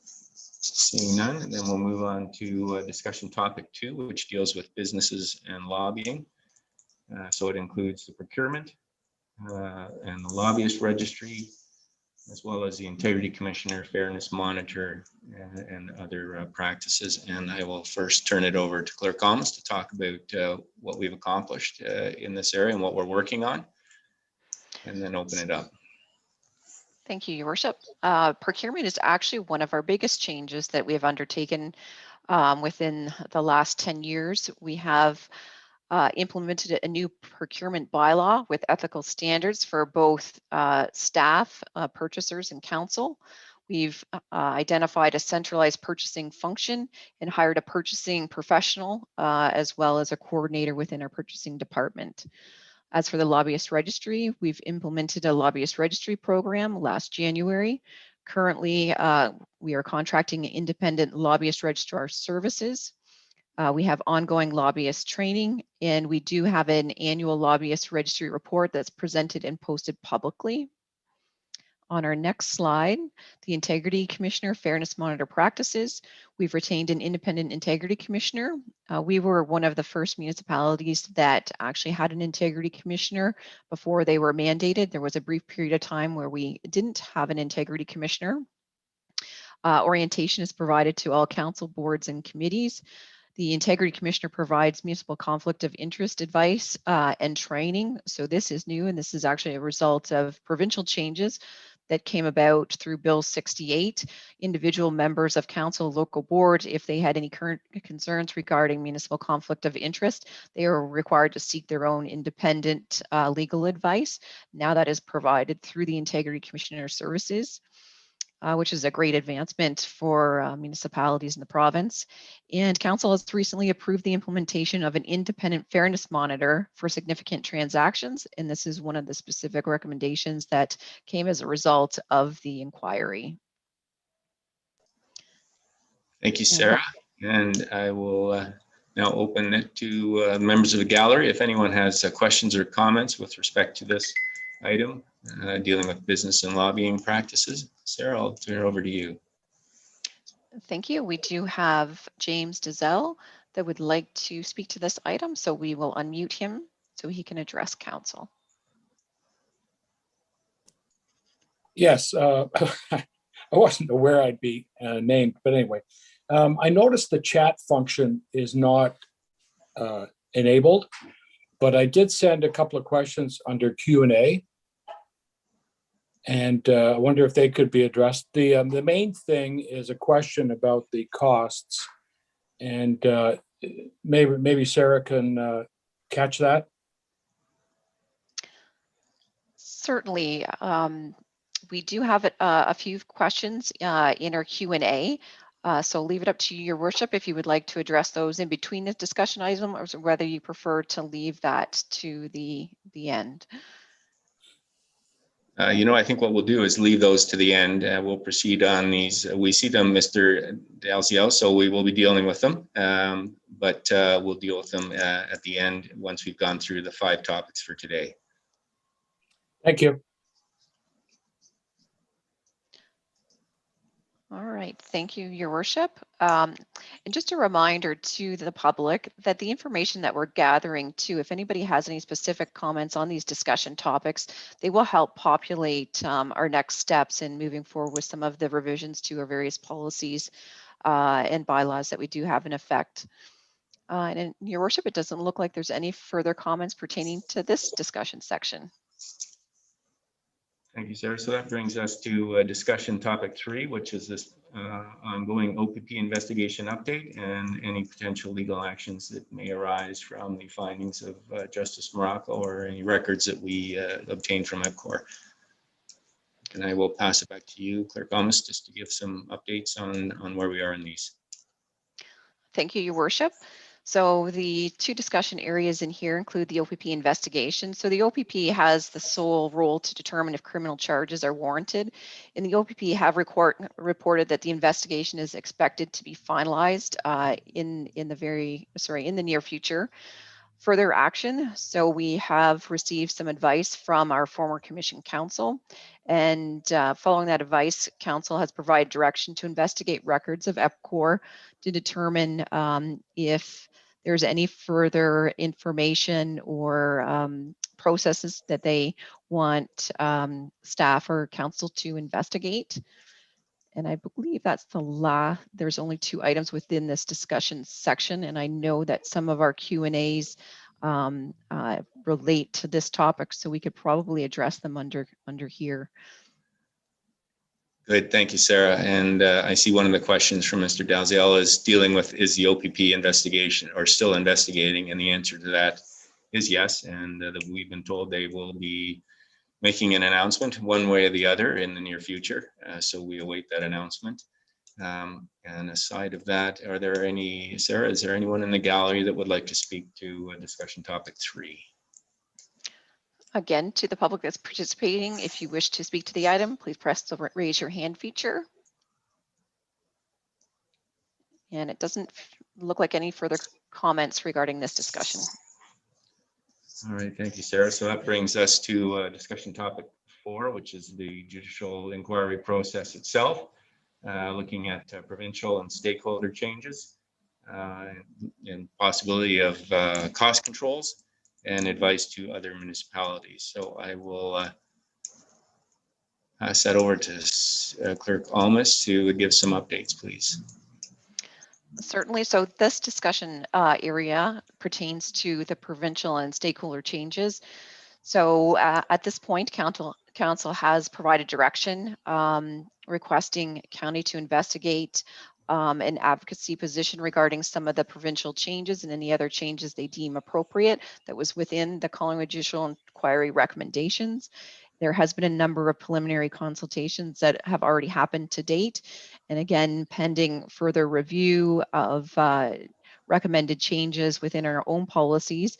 Seeing none, and then we'll move on to discussion topic 2, which deals with businesses and lobbying. So it includes the procurement and the Lobbyist Registry, as well as the Integrity Commissioner, Fairness Monitor, and other practices. And I will first turn it over to Clerk Almus to talk about what we've accomplished in this area and what we're working on, and then open it up. Thank you, Your Worship. Procurement is actually one of our biggest changes that we have undertaken within the last 10 years. We have implemented a new procurement bylaw with ethical standards for both staff, purchasers, and council. We've identified a centralized purchasing function and hired a purchasing professional as well as a coordinator within our purchasing department. As for the Lobbyist Registry, we've implemented a Lobbyist Registry program last January. Currently, we are contracting independent lobbyist registrar services. We have ongoing lobbyist training, and we do have an annual Lobbyist Registry report that's presented and posted publicly. On our next slide, the Integrity Commissioner, Fairness Monitor Practices. We've retained an independent Integrity Commissioner. We were one of the first municipalities that actually had an Integrity Commissioner before they were mandated. There was a brief period of time where we didn't have an Integrity Commissioner. Orientation is provided to all council boards and committees. The Integrity Commissioner provides municipal conflict of interest advice and training. So this is new, and this is actually a result of provincial changes that came about through Bill 68. Individual members of council, local boards, if they had any current concerns regarding municipal conflict of interest, they are required to seek their own independent legal advice. Now that is provided through the Integrity Commissioner services. Which is a great advancement for municipalities in the province. And council has recently approved the implementation of an independent fairness monitor for significant transactions. And this is one of the specific recommendations that came as a result of the inquiry. Thank you, Sarah. And I will now open it to members of the gallery. If anyone has questions or comments with respect to this item, dealing with business and lobbying practices. Sarah, I'll turn it over to you. Thank you. We do have James Dizelle that would like to speak to this item, so we will unmute him so he can address council. Yes, I wasn't aware I'd be named, but anyway, I noticed the chat function is not enabled, but I did send a couple of questions under Q&A. And I wonder if they could be addressed. The main thing is a question about the costs, and maybe Sarah can catch that. Certainly. We do have a few questions in our Q&A. So leave it up to you, Your Worship, if you would like to address those in between the discussion item, or whether you prefer to leave that to the end. I think what we'll do is leave those to the end. We'll proceed on these. We see them, Mr. Dalziel, so we will be dealing with them, but we'll deal with them at the end once we've gone through the 5 topics for today. Thank you. All right, thank you, Your Worship. And just a reminder to the public that the information that we're gathering too, if anybody has any specific comments on these discussion topics, they will help populate our next steps in moving forward with some of the revisions to our various policies and bylaws that we do have in effect. And in Your Worship, it doesn't look like there's any further comments pertaining to this discussion section. Thank you, Sarah. So that brings us to discussion topic 3, which is this ongoing OPP investigation update and any potential legal actions that may arise from the findings of Justice Morocco or any records that we obtained from EPCOR. And I will pass it back to you, Clerk Almas, just to give some updates on where we are in these. Thank you, Your Worship. So the 2 discussion areas in here include the OPP investigation. So the OPP has the sole role to determine if criminal charges are warranted. And the OPP have reported that the investigation is expected to be finalized in the near future. Further action. So we have received some advice from our former commission counsel, and following that advice, counsel has provided direction to investigate records of EPCOR to determine if there's any further information or processes that they want staff or counsel to investigate. And I believe that's there's only 2 items within this discussion section. And I know that some of our Q&As relate to this topic, so we could probably address them under here. Good, thank you, Sarah. And I see one of the questions from Mr. Dalziel is dealing with, is the OPP investigation or still investigating? And the answer to that is yes. And that we've been told they will be making an announcement one way or the other in the near future. So we await that announcement. And aside of that, are there any, Sarah, is there anyone in the gallery that would like to speak to discussion topic 3? Again, to the public that's participating, if you wish to speak to the item, please press the raise your hand feature. And it doesn't look like any further comments regarding this discussion. All right, thank you, Sarah. So that brings us to discussion topic 4, which is the judicial inquiry process itself, looking at provincial and stakeholder changes and possibility of cost controls and advice to other municipalities. So I will pass that over to Clerk Almas to give some updates, please. Certainly. So this discussion area pertains to the provincial and stakeholder changes. So at this point, council has provided direction requesting county to investigate an advocacy position regarding some of the provincial changes and any other changes they deem appropriate that was within the Collingwood Judicial Inquiry recommendations. There has been a number of preliminary consultations that have already happened to date. And again, pending further review of recommended changes within our own policies,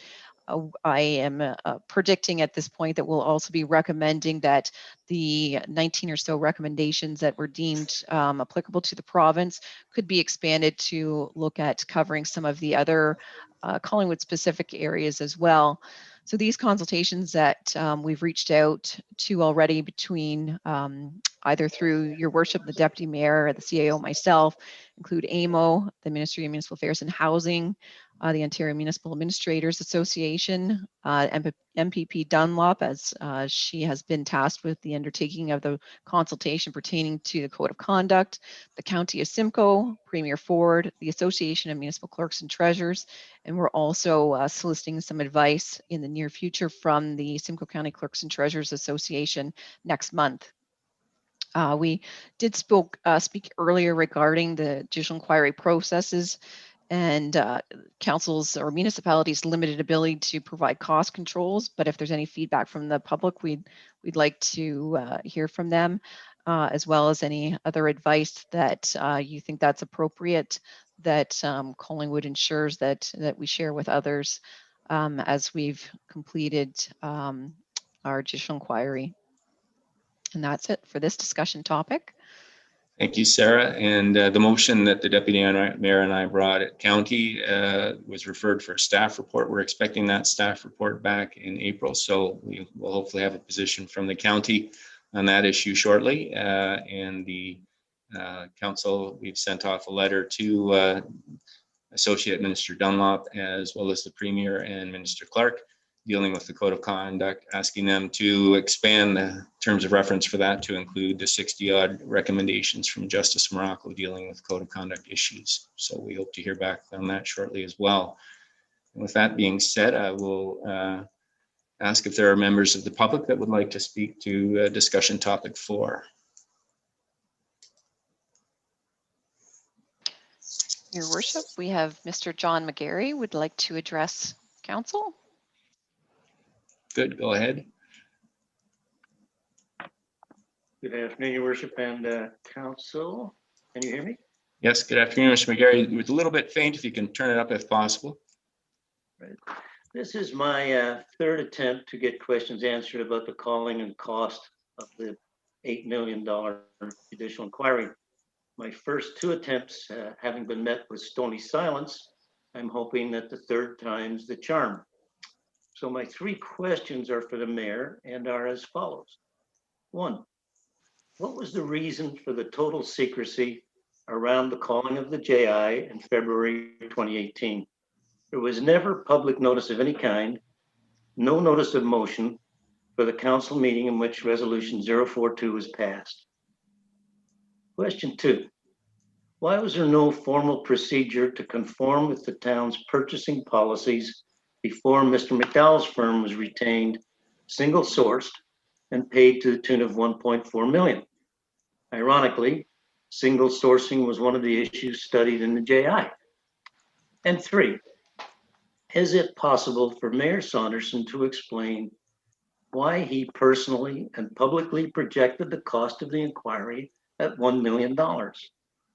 I am predicting at this point that we'll also be recommending that the 19 or so recommendations that were deemed applicable to the province could be expanded to look at covering some of the other Collingwood specific areas as well. So these consultations that we've reached out to already between either through Your Worship, the Deputy Mayor, the CAO, myself, include AMO, the Ministry of Municipal Affairs and Housing, the Ontario Municipal Administrators Association, MPP Dunlop, as she has been tasked with the undertaking of the consultation pertaining to the Code of Conduct, the County of Simcoe, Premier Ford, the Association of Municipal Clerks and Treasurers, and we're also soliciting some advice in the near future from the Simcoe County Clerks and Treasurers Association next month. We did speak earlier regarding the judicial inquiry processes and councils or municipalities' limited ability to provide cost controls. But if there's any feedback from the public, we'd like to hear from them, as well as any other advice that you think that's appropriate, that Collingwood ensures that we share with others as we've completed our judicial inquiry. And that's it for this discussion topic. Thank you, Sarah. And the motion that the Deputy Mayor and I brought at County was referred for a staff report. We're expecting that staff report back in April. So we will hopefully have a position from the county on that issue shortly. And the Council, we've sent off a letter to Associate Minister Dunlop, as well as the Premier and Minister Clark, dealing with the Code of Conduct, asking them to expand the terms of reference for that to include the 60-odd recommendations from Justice Morocco dealing with Code of Conduct issues. So we hope to hear back on that shortly as well. And with that being said, I will ask if there are members of the public that would like to speak to discussion topic 4. Your worship, we have Mr. John McGarry would like to address council. Good, go ahead. Good afternoon, Your Worship and Council. Can you hear me? Yes, good afternoon, Mr. McGarry. It was a little bit faint. If you can turn it up if possible. Right. This is my third attempt to get questions answered about the calling and cost of the $8 million judicial inquiry. My first 2 attempts having been met with stony silence, I'm hoping that the third time's the charm. So my 3 questions are for the mayor and are as follows. 1, what was the reason for the total secrecy around the calling of the JI in February 2018? There was never public notice of any kind, no notice of motion for the council meeting in which resolution 042 was passed. Question 2, why was there no formal procedure to conform with the town's purchasing policies before Mr. McDowell's firm was retained, single sourced, and paid to the tune of $1.4 million? Ironically, single sourcing was one of the issues studied in the JI. And 3, is it possible for Mayor Saunderson to explain why he personally and publicly projected the cost of the inquiry at $1 million,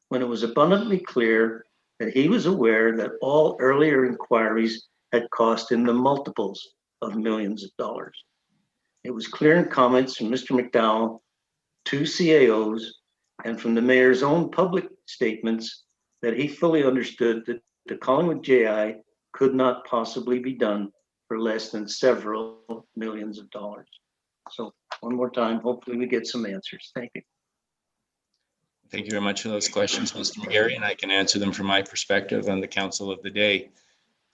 when it was abundantly clear that he was aware that all earlier inquiries had cost in the multiples of millions of dollars? It was clear in comments from Mr. McDowell, 2 CAOs, and from the mayor's own public statements that he fully understood that the Collingwood JI could not possibly be done for less than several millions of dollars. So one more time, hopefully we get some answers. Thank you. Thank you very much for those questions, Mr. McGarry, and I can answer them from my perspective on the council of the day.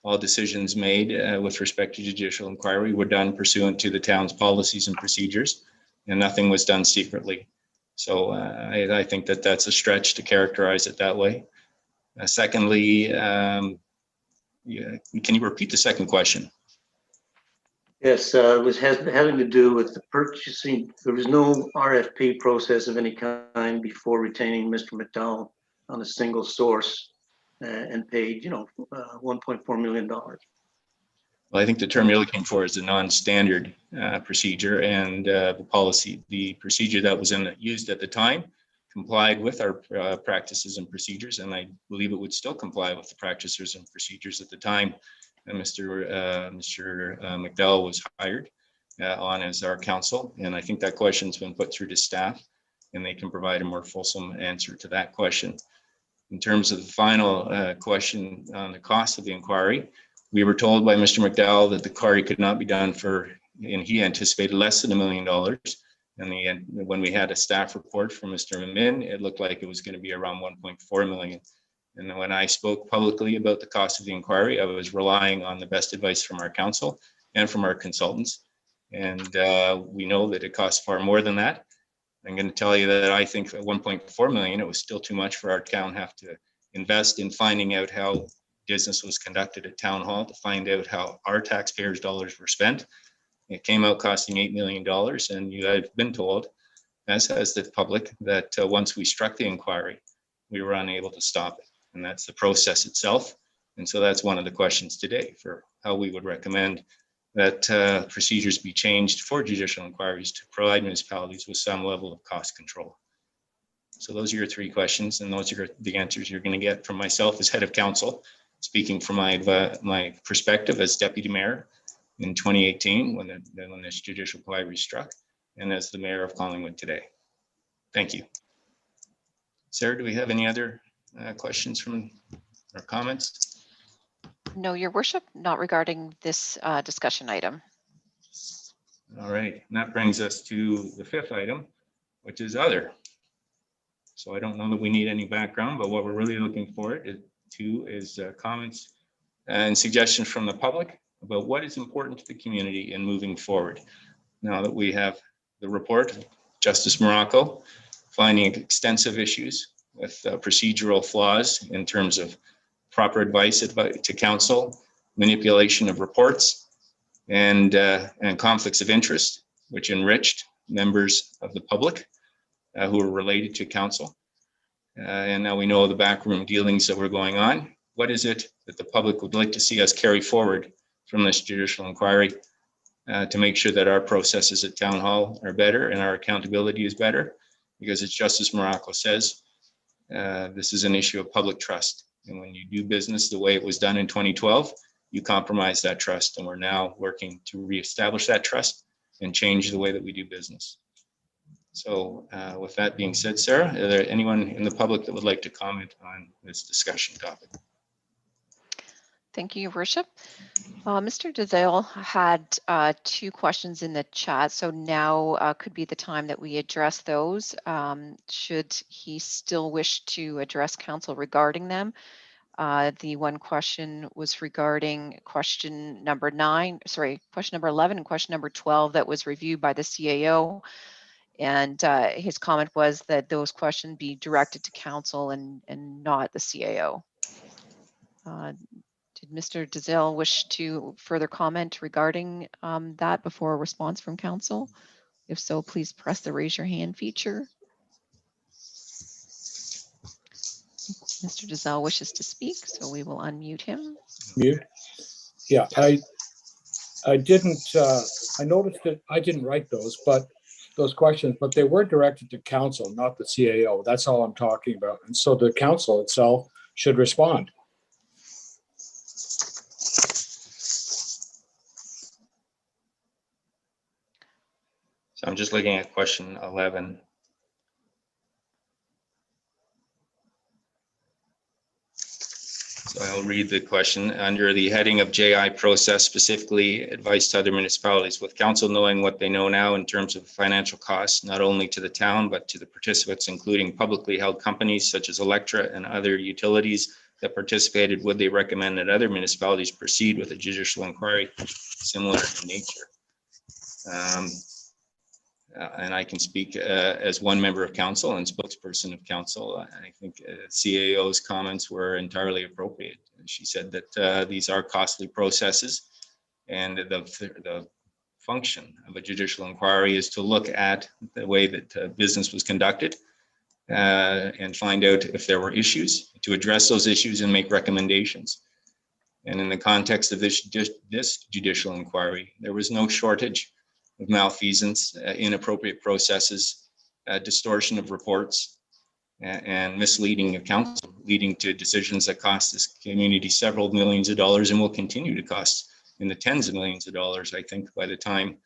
All decisions made with respect to judicial inquiry were done pursuant to the town's policies and procedures, and nothing was done secretly. So I think that that's a stretch to characterize it that way. Secondly, can you repeat the second question? Yes, it was having to do with the purchasing. There was no RFP process of any kind before retaining Mr. McDowell on a single source and paid, $1.4 million. Well, I think the term you're looking for is a non-standard procedure, and the procedure that was used at the time complied with our practices and procedures, and I believe it would still comply with the practices and procedures at the time. And Mr. McDowell was hired on as our counsel, and I think that question's been put through to staff, and they can provide a more fulsome answer to that question. In terms of the final question on the cost of the inquiry, we were told by Mr. McDowell that the inquiry could not be done and he anticipated less than $1 million. And when we had a staff report from Mr. Min, it looked like it was going to be around 1.4 million. And then when I spoke publicly about the cost of the inquiry, I was relying on the best advice from our council and from our consultants. And we know that it costs far more than that. I'm going to tell you that I think at 1.4 million, it was still too much for our town to have to invest in finding out how business was conducted at town hall, to find out how our taxpayers' dollars were spent. It came out costing $8 million, and you have been told, as has the public, that once we struck the inquiry, we were unable to stop it. And that's the process itself. And so that's one of the questions today for how we would recommend that procedures be changed for judicial inquiries to provide municipalities with some level of cost control. So those are your 3 questions, and those are the answers you're going to get from myself as head of council, speaking from my perspective as deputy mayor in 2018 when this judicial inquiry struck, and as the mayor of Collingwood today. Thank you. Sarah, do we have any other questions from or comments? No, Your Worship, not regarding this discussion item. All right, and that brings us to the 5th item, which is other. So I don't know that we need any background, but what we're really looking for is comments and suggestions from the public about what is important to the community in moving forward. Now that we have the report, Justice Morocco finding extensive issues with procedural flaws in terms of proper advice to council, manipulation of reports, and conflicts of interest, which enriched members of the public who are related to council. And now we know the backroom dealings that were going on. What is it that the public would like to see us carry forward from this judicial inquiry to make sure that our processes at Town Hall are better and our accountability is better? Because as Justice Morocco says, this is an issue of public trust. And when you do business the way it was done in 2012, you compromise that trust. And we're now working to reestablish that trust and change the way that we do business. So with that being said, Sarah, are there anyone in the public that would like to comment on this discussion topic? Thank you, Your Worship. Mr. DeZale had 2 questions in the chat, so now could be the time that we address those. Should he still wish to address council regarding them? The one question was regarding question number 11 and question number 12 that was reviewed by the CAO. And his comment was that those questions be directed to council and not the CAO. Did Mr. DeZale wish to further comment regarding that before a response from council? If so, please press the raise your hand feature. Mr. DeZale wishes to speak, so we will unmute him. Mute. Yeah, I didn't, I noticed that I didn't write those questions, but they were directed to council, not the CAO. That's all I'm talking about. And so the council itself should respond. So I'm just looking at question 11. So I'll read the question. Under the heading of JI process, specifically advice to other municipalities, with council knowing what they know now in terms of financial costs, not only to the town, but to the participants, including publicly held companies such as Electra and other utilities that participated, would they recommend that other municipalities proceed with a judicial inquiry similar in nature? And I can speak as one member of council and spokesperson of council. I think CAO's comments were entirely appropriate. She said that these are costly processes, and the function of a judicial inquiry is to look at the way that business was conducted and find out if there were issues, to address those issues and make recommendations. And in the context of this judicial inquiry, there was no shortage of malfeasance, inappropriate processes, distortion of reports, and misleading of council, leading to decisions that cost this community several millions of dollars and will continue to cost in the tens of millions of dollars, I think, by the time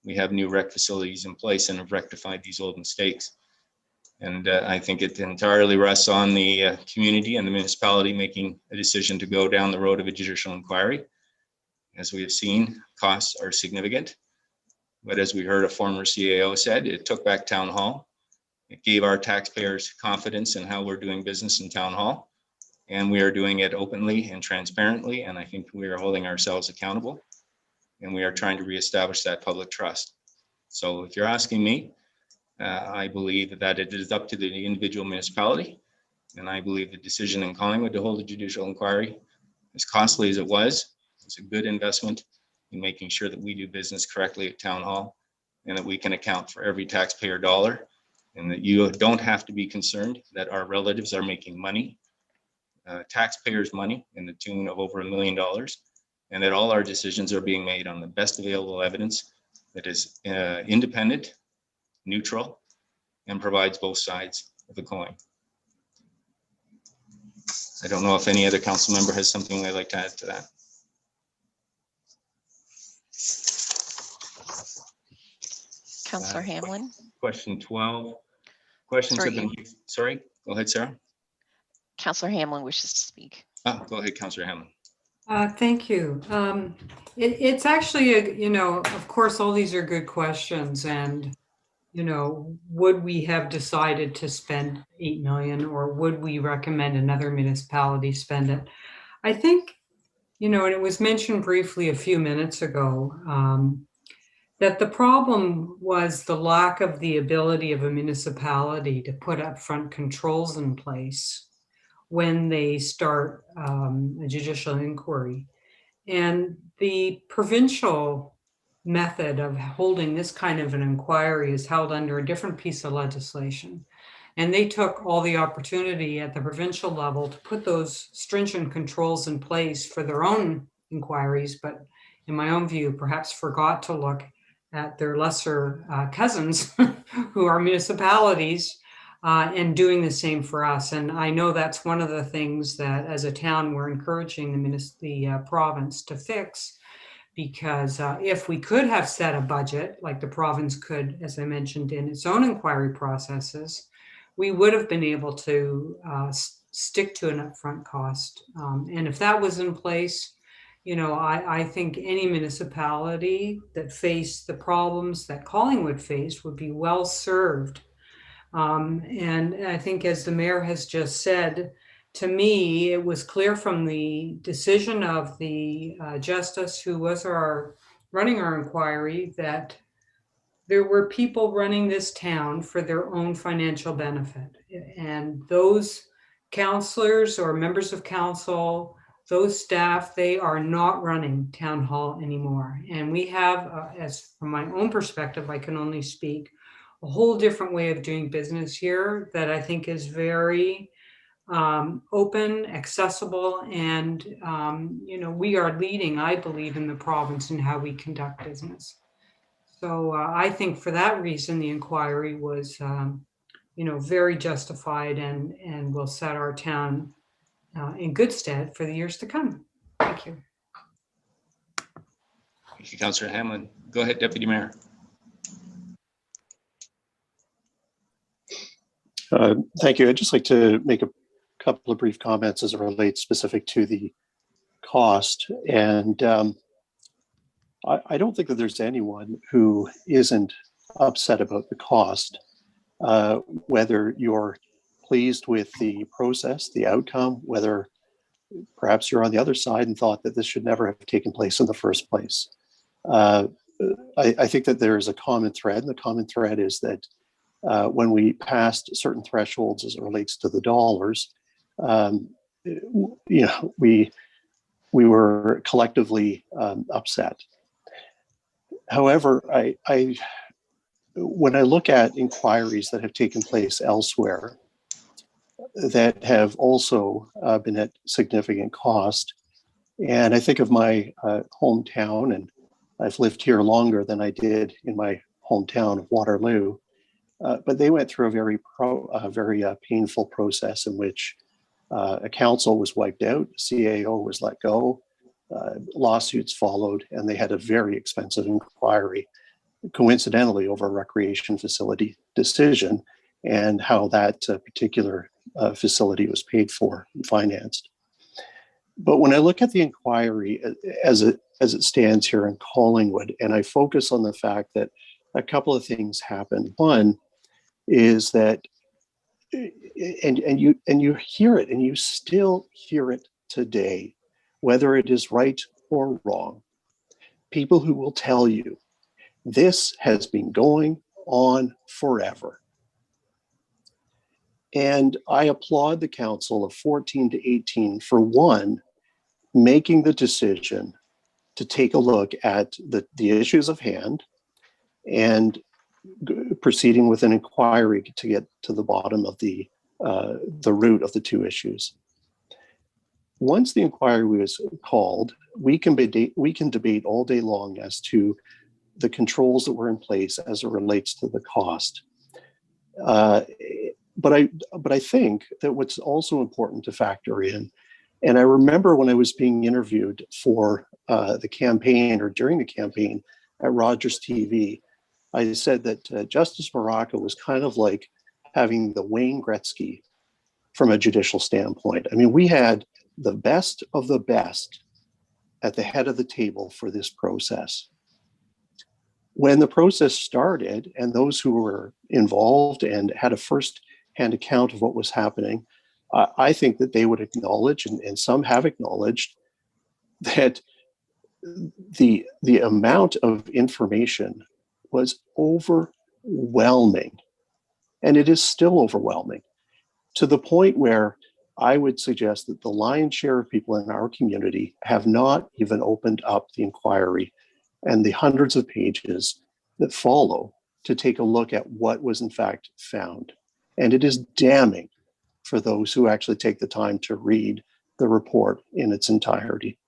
we have new rec facilities in place and have rectified these old mistakes. And I think it entirely rests on the community and the municipality making a decision to go down the road of a judicial inquiry. As we have seen, costs are significant. But as we heard a former CAO said, it took back Town Hall. It gave our taxpayers confidence in how we're doing business in Town Hall. And we are doing it openly and transparently. And I think we are holding ourselves accountable. And we are trying to reestablish that public trust. So if you're asking me, I believe that it is up to the individual municipality. And I believe the decision in Collingwood to hold a judicial inquiry, as costly as it was a good investment in making sure that we do business correctly at Town Hall and that we can account for every taxpayer dollar, and that you don't have to be concerned that our relatives are making money, taxpayers' money in the tune of over $1 million, and that all our decisions are being made on the best available evidence that is independent, neutral, and provides both sides of the coin. I don't know if any other council member has something they'd like to add to that. Councillor Hamlin. Question 12. Questions have been, sorry, go ahead, Sarah. Councillor Hamlin wishes to speak. Go ahead, Councillor Hamlin. Thank you. It's actually, of course, all these are good questions, and would we have decided to spend 8 million, or would we recommend another municipality spend it? I think, and it was mentioned briefly a few minutes ago, that the problem was the lack of the ability of a municipality to put upfront controls in place when they start a judicial inquiry. And the provincial method of holding this kind of an inquiry is held under a different piece of legislation. And they took all the opportunity at the provincial level to put those stringent controls in place for their own inquiries, but in my own view, perhaps forgot to look at their lesser cousins who are municipalities and doing the same for us. And I know that's one of the things that as a town, we're encouraging the province to fix, because if we could have set a budget like the province could, as I mentioned, in its own inquiry processes, we would have been able to stick to an upfront cost. And if that was in place, I think any municipality that faced the problems that Collingwood faced would be well served. And I think, as the mayor has just said, to me, it was clear from the decision of the justice who was running our inquiry that there were people running this town for their own financial benefit. And those counselors or members of council, those staff, they are not running town hall anymore. And we have, as from my own perspective, I can only speak, a whole different way of doing business here that I think is very open, accessible, and we are leading, I believe, in the province in how we conduct business. So I think for that reason, the inquiry was, very justified and will set our town in good stead for the years to come. Thank you. Thank you, Councillor Hamlin. Go ahead, Deputy Mayor. Thank you. I'd just like to make a couple of brief comments as it relates specific to the cost. And I don't think that there's anyone who isn't upset about the cost, whether you're pleased with the process, the outcome, whether perhaps you're on the other side and thought that this should never have taken place in the first place. I think that there's a common thread, and the common thread is that when we passed certain thresholds as it relates to the dollars, we were collectively upset. However, when I look at inquiries that have taken place elsewhere that have also been at significant cost, and I think of my hometown, and I've lived here longer than I did in my hometown of Waterloo, but they went through a very painful process in which a council was wiped out, a CAO was let go, lawsuits followed, and they had a very expensive inquiry, coincidentally over a recreation facility decision and how that particular facility was paid for and financed. But when I look at the inquiry as it stands here in Collingwood, and I focus on the fact that a couple of things happened. One is that, and you hear it, and you still hear it today, whether it is right or wrong. People who will tell you this has been going on forever. And I applaud the council of 14 to 18 for one, making the decision to take a look at the issues of hand and proceeding with an inquiry to get to the bottom of the root of the two issues. Once the inquiry was called, we can debate all day long as to the controls that were in place as it relates to the cost. But I think that what's also important to factor in, and I remember when I was being interviewed for the campaign or during the campaign at Rogers TV, I said that Justice Maraca was kind of like having the Wayne Gretzky from a judicial standpoint. I mean, we had the best of the best at the head of the table for this process. When the process started and those who were involved and had a first-hand account of what was happening, I think that they would acknowledge, and some have acknowledged, that the amount of information was overwhelming. And it is still overwhelming, to the point where I would suggest that the lion's share of people in our community have not even opened up the inquiry and the hundreds of pages that follow to take a look at what was in fact found. And it is damning for those who actually take the time to read the report in its entirety.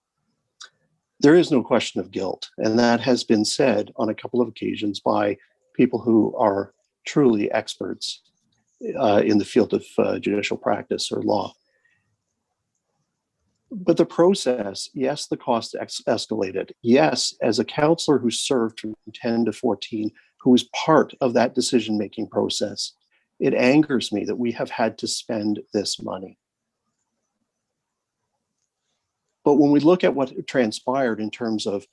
There is no question of guilt, and that has been said on a couple of occasions by people who are truly experts in the field of judicial practice or law. But the process, yes, the cost escalated. Yes, as a counselor who served from 10 to 14, who was part of that decision-making process, it angers me that we have had to spend this money. But when we look at what transpired in terms of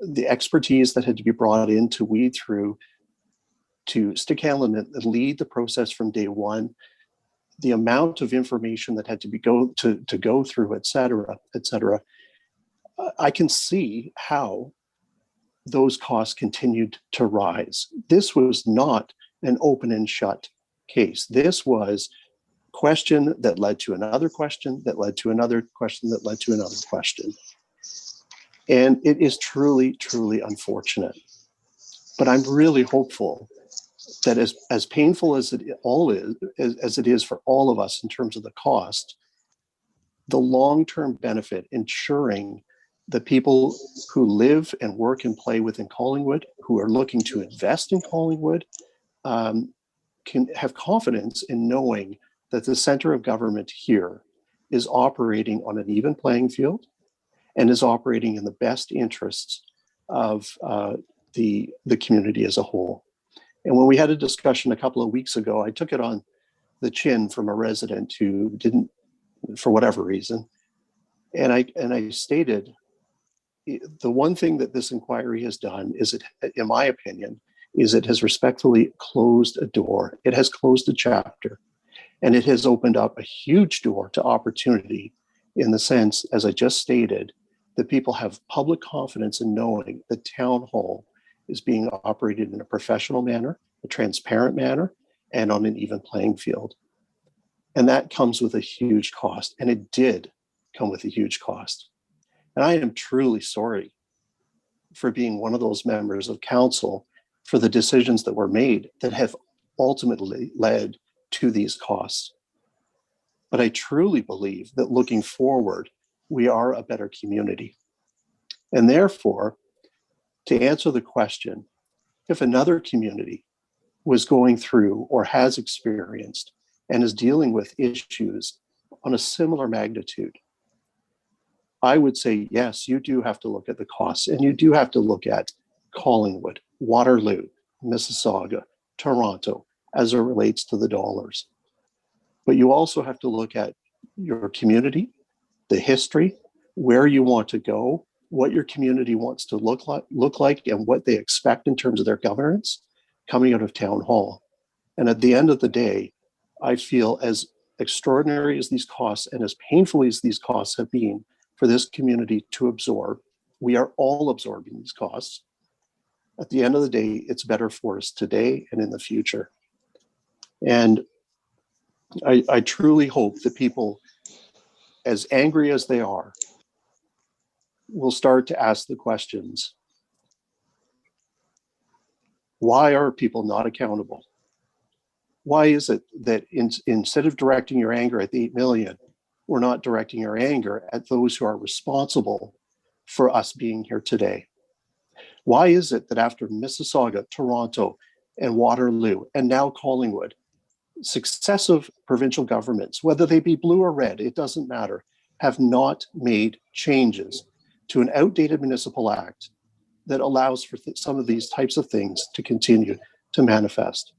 the expertise that had to be brought in to weed through, to stick handle and lead the process from day one, the amount of information that had to be go through, et cetera, I can see how those costs continued to rise. This was not an open and shut case. This was question that led to another question, that led to another question, that led to another question. And it is truly, truly unfortunate. But I'm really hopeful that as painful as it is for all of us in terms of the cost, the long-term benefit, ensuring the people who live and work and play within Collingwood, who are looking to invest in Collingwood, can have confidence in knowing that the center of government here is operating on an even playing field and is operating in the best interests of the community as a whole. And when we had a discussion a couple of weeks ago, I took it on the chin from a resident who didn't, for whatever reason. And I stated, the one thing that this inquiry has done is it, in my opinion, is it has respectfully closed a door. It has closed a chapter, and it has opened up a huge door to opportunity in the sense, as I just stated, that people have public confidence in knowing the town hall is being operated in a professional manner, a transparent manner, and on an even playing field. And that comes with a huge cost, and it did come with a huge cost. And I am truly sorry for being one of those members of council for the decisions that were made that have ultimately led to these costs. But I truly believe that looking forward, we are a better community. And therefore, to answer the question, if another community was going through or has experienced and is dealing with issues on a similar magnitude, I would say, yes, you do have to look at the costs, and you do have to look at Collingwood, Waterloo, Mississauga, Toronto, as it relates to the dollars. But you also have to look at your community, the history, where you want to go, what your community wants to look like, and what they expect in terms of their governance coming out of town hall. And at the end of the day, I feel as extraordinary as these costs and as painful as these costs have been for this community to absorb, we are all absorbing these costs. At the end of the day, it's better for us today and in the future. And I truly hope that people, as angry as they are, will start to ask the questions. Why are people not accountable? Why is it that instead of directing your anger at the 8 million, we're not directing our anger at those who are responsible for us being here today? Why is it that after Mississauga, Toronto, and Waterloo, and now Collingwood, successive provincial governments, whether they be blue or red, it doesn't matter, have not made changes to an outdated municipal act that allows for some of these types of things to continue to manifest?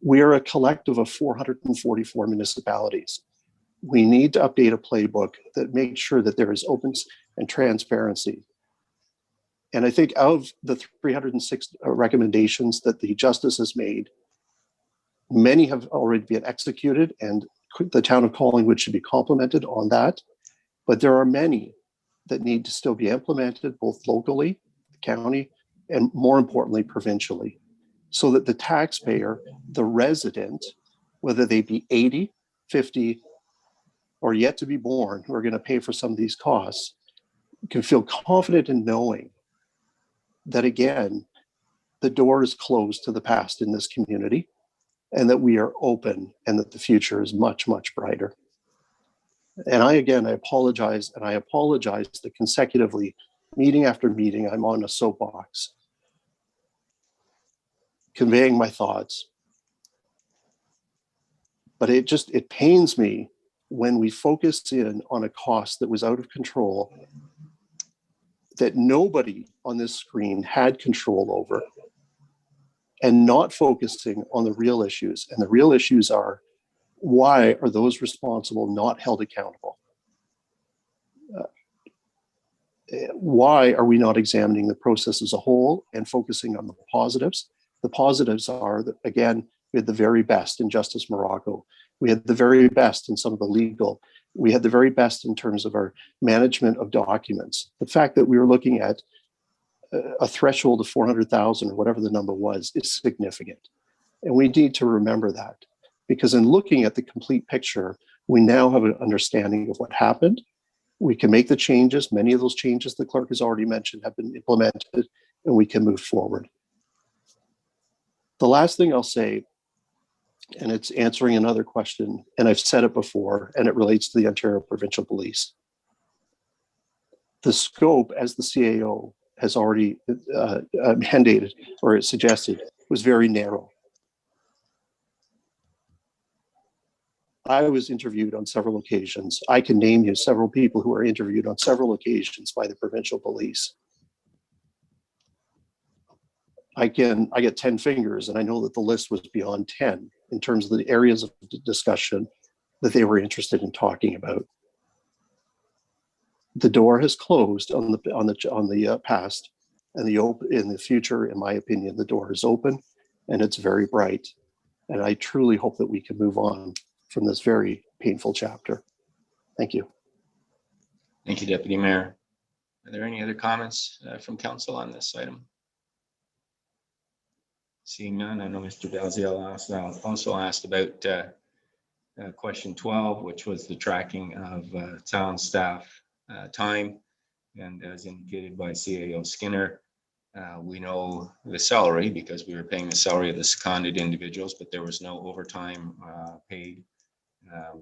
We are a collective of 444 municipalities. We need to update a playbook that makes sure that there is openness and transparency. And I think of the 306 recommendations that the justice has made, many have already been executed, and the town of Collingwood should be complimented on that. But there are many that need to still be implemented, both locally, the county, and more importantly, provincially, so that the taxpayer, the resident, whether they be 80, 50, or yet to be born, who are going to pay for some of these costs, can feel confident in knowing that, again, the door is closed to the past in this community, and that we are open, and that the future is much, much brighter. And I apologize, and I apologize that consecutively, meeting after meeting, I'm on a soapbox, conveying my thoughts. But it pains me when we focus in on a cost that was out of control, that nobody on this screen had control over, and not focusing on the real issues. And the real issues are, why are those responsible not held accountable? Why are we not examining the process as a whole and focusing on the positives? The positives are that, again, we had the very best in Justice Morocco. We had the very best in some of the legal. We had the very best in terms of our management of documents. The fact that we were looking at a threshold of 400,000 or whatever the number was is significant. And we need to remember that, because in looking at the complete picture, we now have an understanding of what happened. We can make the changes. Many of those changes the clerk has already mentioned have been implemented, and we can move forward. The last thing I'll say, and it's answering another question, and I've said it before, and it relates to the Ontario Provincial Police. The scope, as the CAO has already mandated or suggested, was very narrow. I was interviewed on several occasions. I can name you several people who were interviewed on several occasions by the provincial police. I get 10 fingers, and I know that the list was beyond 10 in terms of the areas of discussion that they were interested in talking about. The door has closed on the past, and in the future, in my opinion, the door is open, and it's very bright. And I truly hope that we can move on from this very painful chapter. Thank you. Thank you, Deputy Mayor. Are there any other comments from council on this item? Seeing none, I know Mr. Dalziel also asked about question 12, which was the tracking of town staff time. And as indicated by CAO Skinner, we know the salary because we were paying the salary of the seconded individuals, but there was no overtime paid,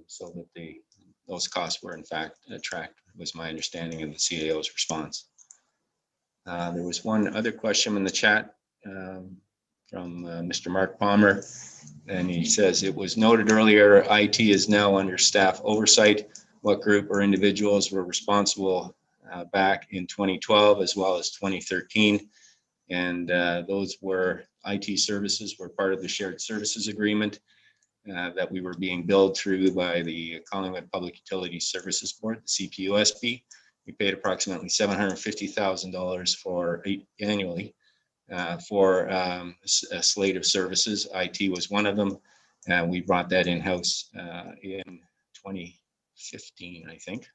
so that those costs were in fact tracked, was my understanding of the CAO's response. There was one other question in the chat from Mr. Mark Palmer, and he says, it was noted earlier, IT is now under staff oversight. What group or individuals were responsible back in 2012 as well as 2013? And those were IT services were part of the shared services agreement that we were being billed through by the Collingwood Public Utilities Services Board, the CPUSB. We paid approximately $750,000 annually for a slate of services. IT was one of them. We brought that in-house in 2015, I think,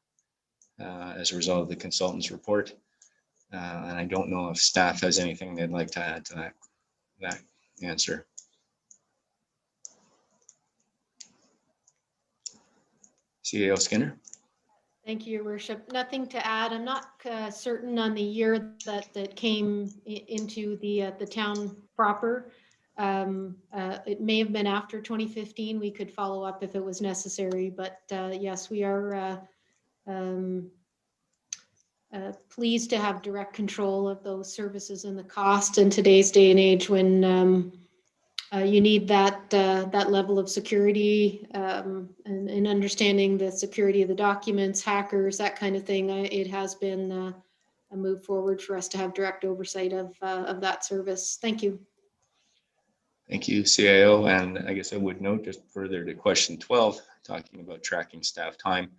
as a result of the consultant's report. And I don't know if staff has anything they'd like to add to that answer. CAO Skinner. Thank you, Your Worship. Nothing to add. I'm not certain on the year that came into the town proper. It may have been after 2015. We could follow up if it was necessary, but yes, we are pleased to have direct control of those services and the cost in today's day and age when you need that level of security and understanding the security of the documents, hackers, that kind of thing. It has been a move forward for us to have direct oversight of that service. Thank you. Thank you, CAO. And I guess I would note just further to question 12, talking about tracking staff time.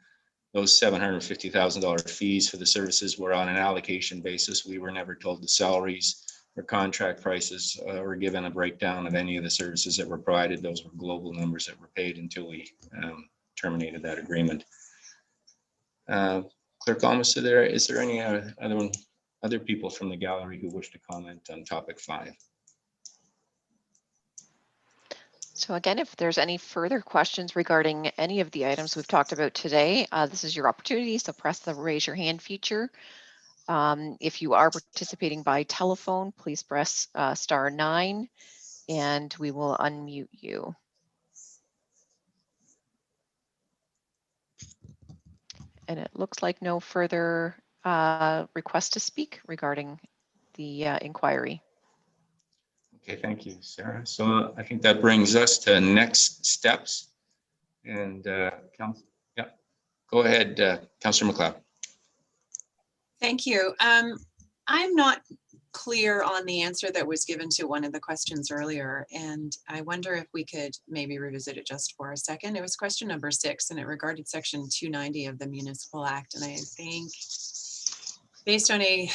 those $750,000 fees for the services were on an allocation basis. We were never told the salaries or contract prices or given a breakdown of any of the services that were provided. Those were global numbers that were paid until we terminated that agreement. Clerk Almas, is there any other people from the gallery who wish to comment on topic 5? So again, if there's any further questions regarding any of the items we've talked about today, this is your opportunity. So press the raise your hand feature. If you are participating by telephone, please press *9 and we will unmute you. And it looks like no further requests to speak regarding the inquiry. Okay, thank you, Sarah. So I think that brings us to next steps. And go ahead, Councillor McLeod. Thank you. I'm not clear on the answer that was given to one of the questions earlier, and I wonder if we could maybe revisit it just for a second. It was question number 6, and it regarded section 290 of the Municipal Act. And I think based on a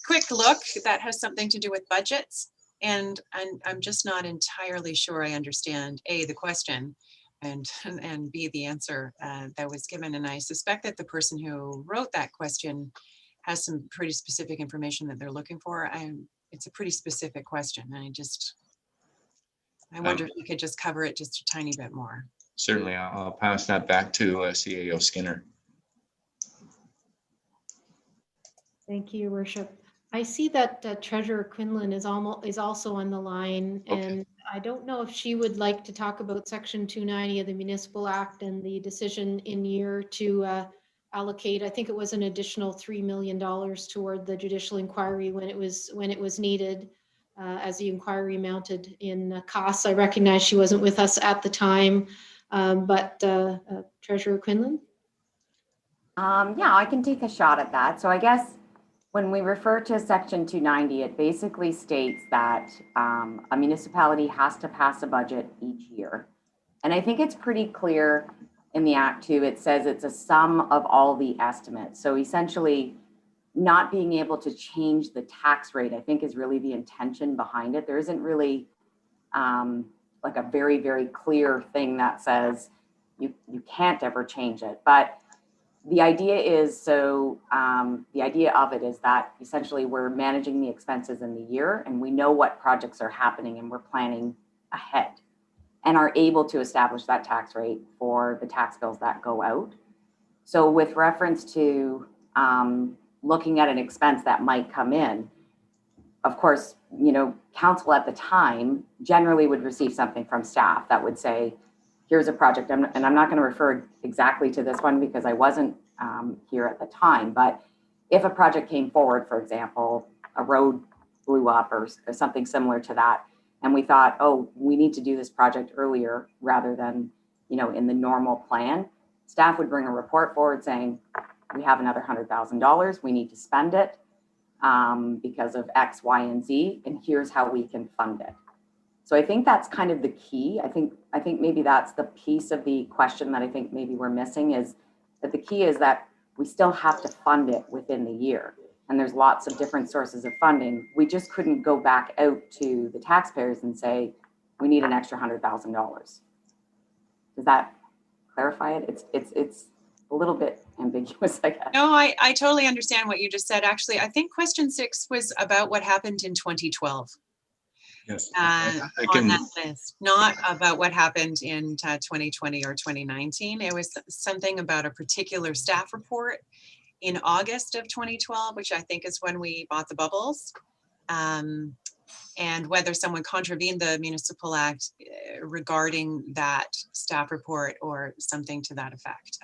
quick look, that has something to do with budgets. And I'm just not entirely sure I understand A, the question, and B, the answer that was given. And I suspect that the person who wrote that question has some pretty specific information that they're looking for. It's a pretty specific question. I wonder if we could just cover it just a tiny bit more. Certainly, I'll pass that back to CAO Skinner. Thank you, Your Worship. I see that Treasurer Quinlan is also on the line, Okay. and I don't know if she would like to talk about Section 290 of the Municipal Act and the decision in year to allocate. I think it was an additional $3 million toward the judicial inquiry when it was needed as the inquiry mounted in costs. I recognize she wasn't with us at the time, but Treasurer Quinlan. Yeah, I can take a shot at that. So I guess when we refer to Section 290, it basically states that a municipality has to pass a budget each year. And I think it's pretty clear in the Act too. It says it's a sum of all the estimates. So essentially not being able to change the tax rate, I think, is really the intention behind it. There isn't really like a very, very clear thing that says you can't ever change it. But the idea is, the idea of it is that essentially we're managing the expenses in the year and we know what projects are happening and we're planning ahead and are able to establish that tax rate for the tax bills that go out. So with reference to looking at an expense that might come in, of course, council at the time generally would receive something from staff that would say, here's a project, and I'm not going to refer exactly to this one because I wasn't here at the time, but if a project came forward, for example, a road blew up or something similar to that, and we thought, oh, we need to do this project earlier rather than, in the normal plan, staff would bring a report forward saying, we have another $100,000, we need to spend it because of X, Y, and Z, and here's how we can fund it. So I think that's kind of the key. I think maybe that's the piece of the question that I think maybe we're missing, is that the key is that we still have to fund it within the year. And there's lots of different sources of funding. We just couldn't go back out to the taxpayers and say, we need an extra $100,000. Does that clarify it? It's a little bit ambiguous, I guess. No, I totally understand what you just said. Actually, I think question 6 was about what happened in 2012. Yes, On that list, not about what happened in 2020 or 2019. It was something about a particular staff report in August of 2012, which I think is when we bought the bubbles, and whether someone contravened the Municipal Act regarding that staff report or something to that effect.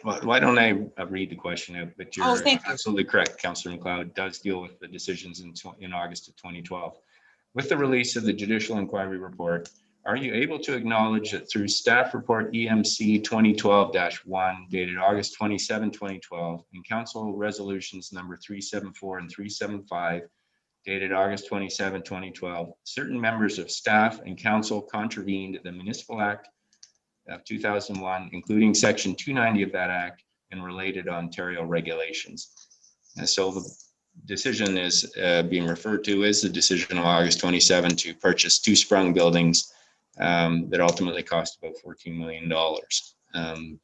Why don't I read the question out? But you're absolutely correct. Councillor McLeod does deal with the decisions in August of 2012. With the release of the Judicial Inquiry Report, are you able to acknowledge that through Staff Report EMC 2012-1 dated August 27, 2012, and Council Resolutions number 374 and 375 dated August 27, 2012, certain members of staff and council contravened the Municipal Act of 2001, including Section 290 of that Act, and related Ontario regulations. And so the decision is being referred to as the decision of August 27 to purchase 2 sprung buildings that ultimately cost about $14 million.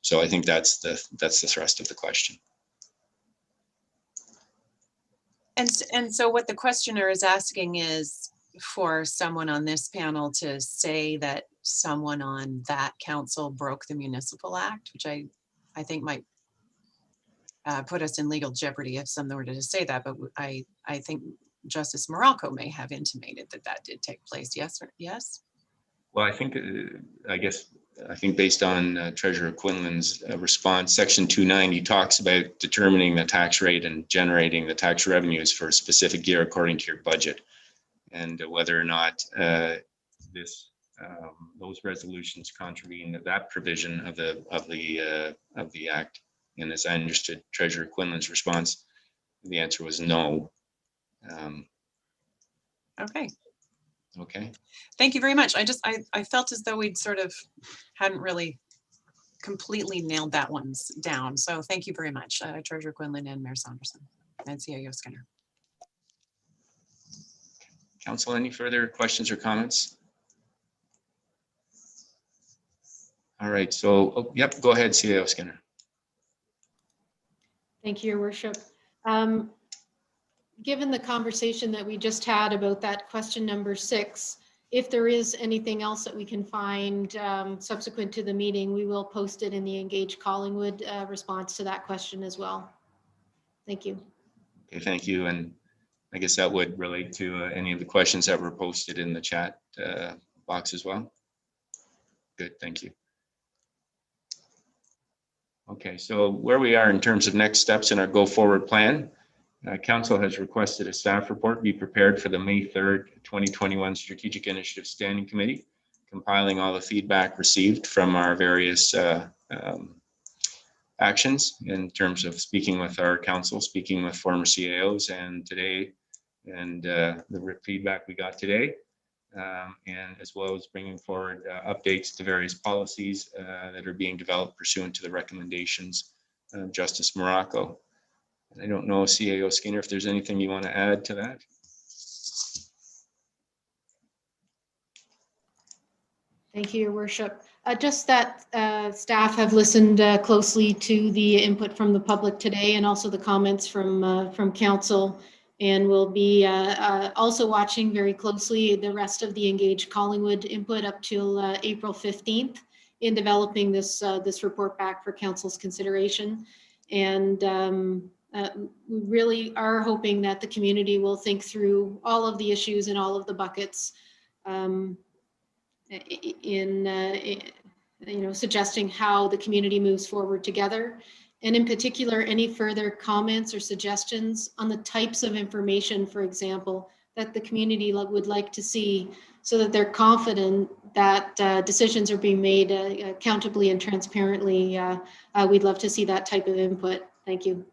So I think that's the thrust of the question. And so what the questioner is asking is for someone on this panel to say that someone on that council broke the Municipal Act, which I think might put us in legal jeopardy if someone were to say that. But I think Justice Morocco may have intimated that that did take place. Yes or yes? Well, I think, I think based on Treasurer Quinlan's response, Section 290 talks about determining the tax rate and generating the tax revenues for a specific year according to your budget, and whether or not those resolutions contravene that provision of the act. And as I understood Treasurer Quinlan's response, the answer was no. Okay. Okay. Thank you very much. I felt as though we'd sort of hadn't really completely nailed that one down. So thank you very much, Treasurer Quinlan and Mayor Saunderson and CIO Skinner. Council, any further questions or comments? All right, so, yep, go ahead, CIO Skinner. Thank you, Your Worship. Given the conversation that we just had about that question number 6, if there is anything else that we can find subsequent to the meeting, we will post it in the Engage Collingwood response to that question as well. Thank you. Okay, thank you. And I guess that would relate to any of the questions that were posted in the chat box as well. Good, thank you. Okay, so where we are in terms of next steps in our go forward plan, Council has requested a staff report be prepared for the May 3rd, 2021 Strategic Initiative Standing Committee, compiling all the feedback received from our various actions in terms of speaking with our council, speaking with former CAOs and today, and the feedback we got today, and as well as bringing forward updates to various policies that are being developed pursuant to the recommendations of Justice Morocco. I don't know, CAO Skinner, if there's anything you want to add to that. Thank you, Your Worship. Just that staff have listened closely to the input from the public today and also the comments from council, and will be also watching very closely the rest of the Engage Collingwood input up till April 15th in developing this report back for council's consideration. And we really are hoping that the community will think through all of the issues and all of the buckets suggesting how the community moves forward together. And in particular, any further comments or suggestions on the types of information, for example, that the community would like to see so that they're confident that decisions are being made accountably and transparently. We'd love to see that type of input. Thank you.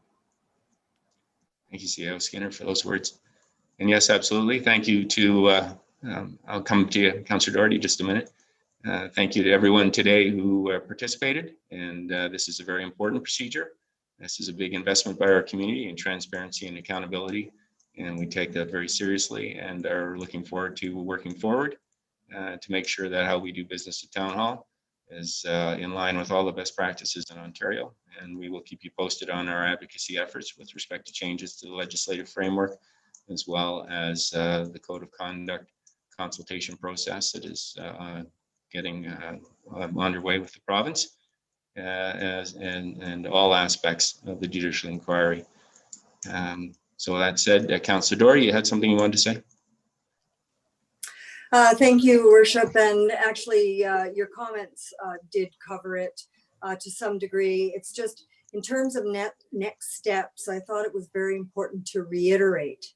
Thank you, CAO Skinner, for those words. And yes, absolutely. Thank you to, I'll come to you, Councillor Doherty, just a minute. Thank you to everyone today who participated. And this is a very important procedure. This is a big investment by our community in transparency and accountability. And we take that very seriously and are looking forward to working forward to make sure that how we do business at Town Hall is in line with all the best practices in Ontario. And we will keep you posted on our advocacy efforts with respect to changes to the legislative framework, as well as the Code of Conduct consultation process that is getting underway with the province, and all aspects of the judicial inquiry. So that said, Councillor Doherty, you had something you wanted to say? Thank you, Worship. And actually, your comments did cover it to some degree. It's just in terms of next steps, I thought it was very important to reiterate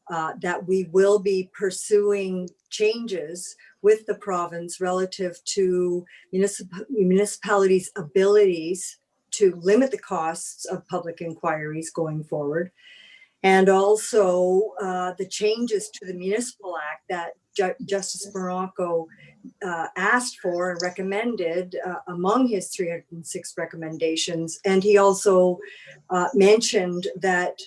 that we will be pursuing changes with the province relative to municipalities' abilities to limit the costs of public inquiries going forward. And also the changes to the Municipal Act that Justice Morocco asked for and recommended among his 306 recommendations. And he also mentioned that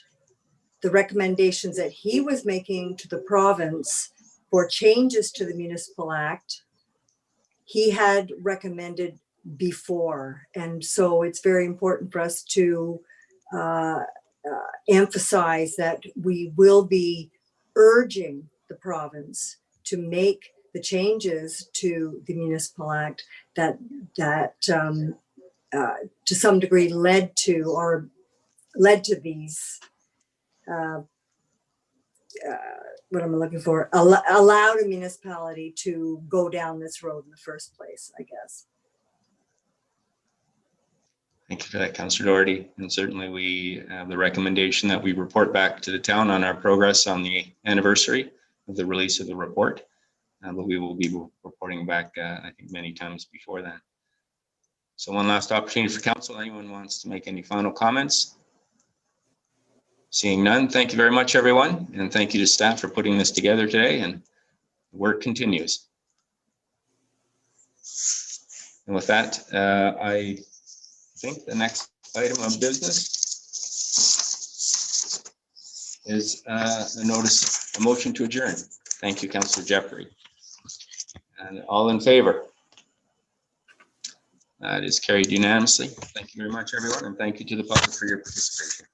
the recommendations that he was making to the province for changes to the Municipal Act, he had recommended before. And so it's very important for us to emphasize that we will be urging the province to make the changes to the Municipal Act that to some degree led to these what am I looking for? Allowed a municipality to go down this road in the first place, I guess. Thank you for that, Councillor Doherty. And certainly we have the recommendation that we report back to the town on our progress on the anniversary of the release of the report. But we will be reporting back, I think, many times before that. So one last opportunity for council. Anyone wants to make any final comments? Seeing none, thank you very much, everyone. And thank you to staff for putting this together today, and work continues. And with that, I think the next item of business is a motion to adjourn. Thank you, Councillor Jeffrey. And all in favor? That is carried unanimously. Thank you very much, everyone, and thank you to the public for your participation.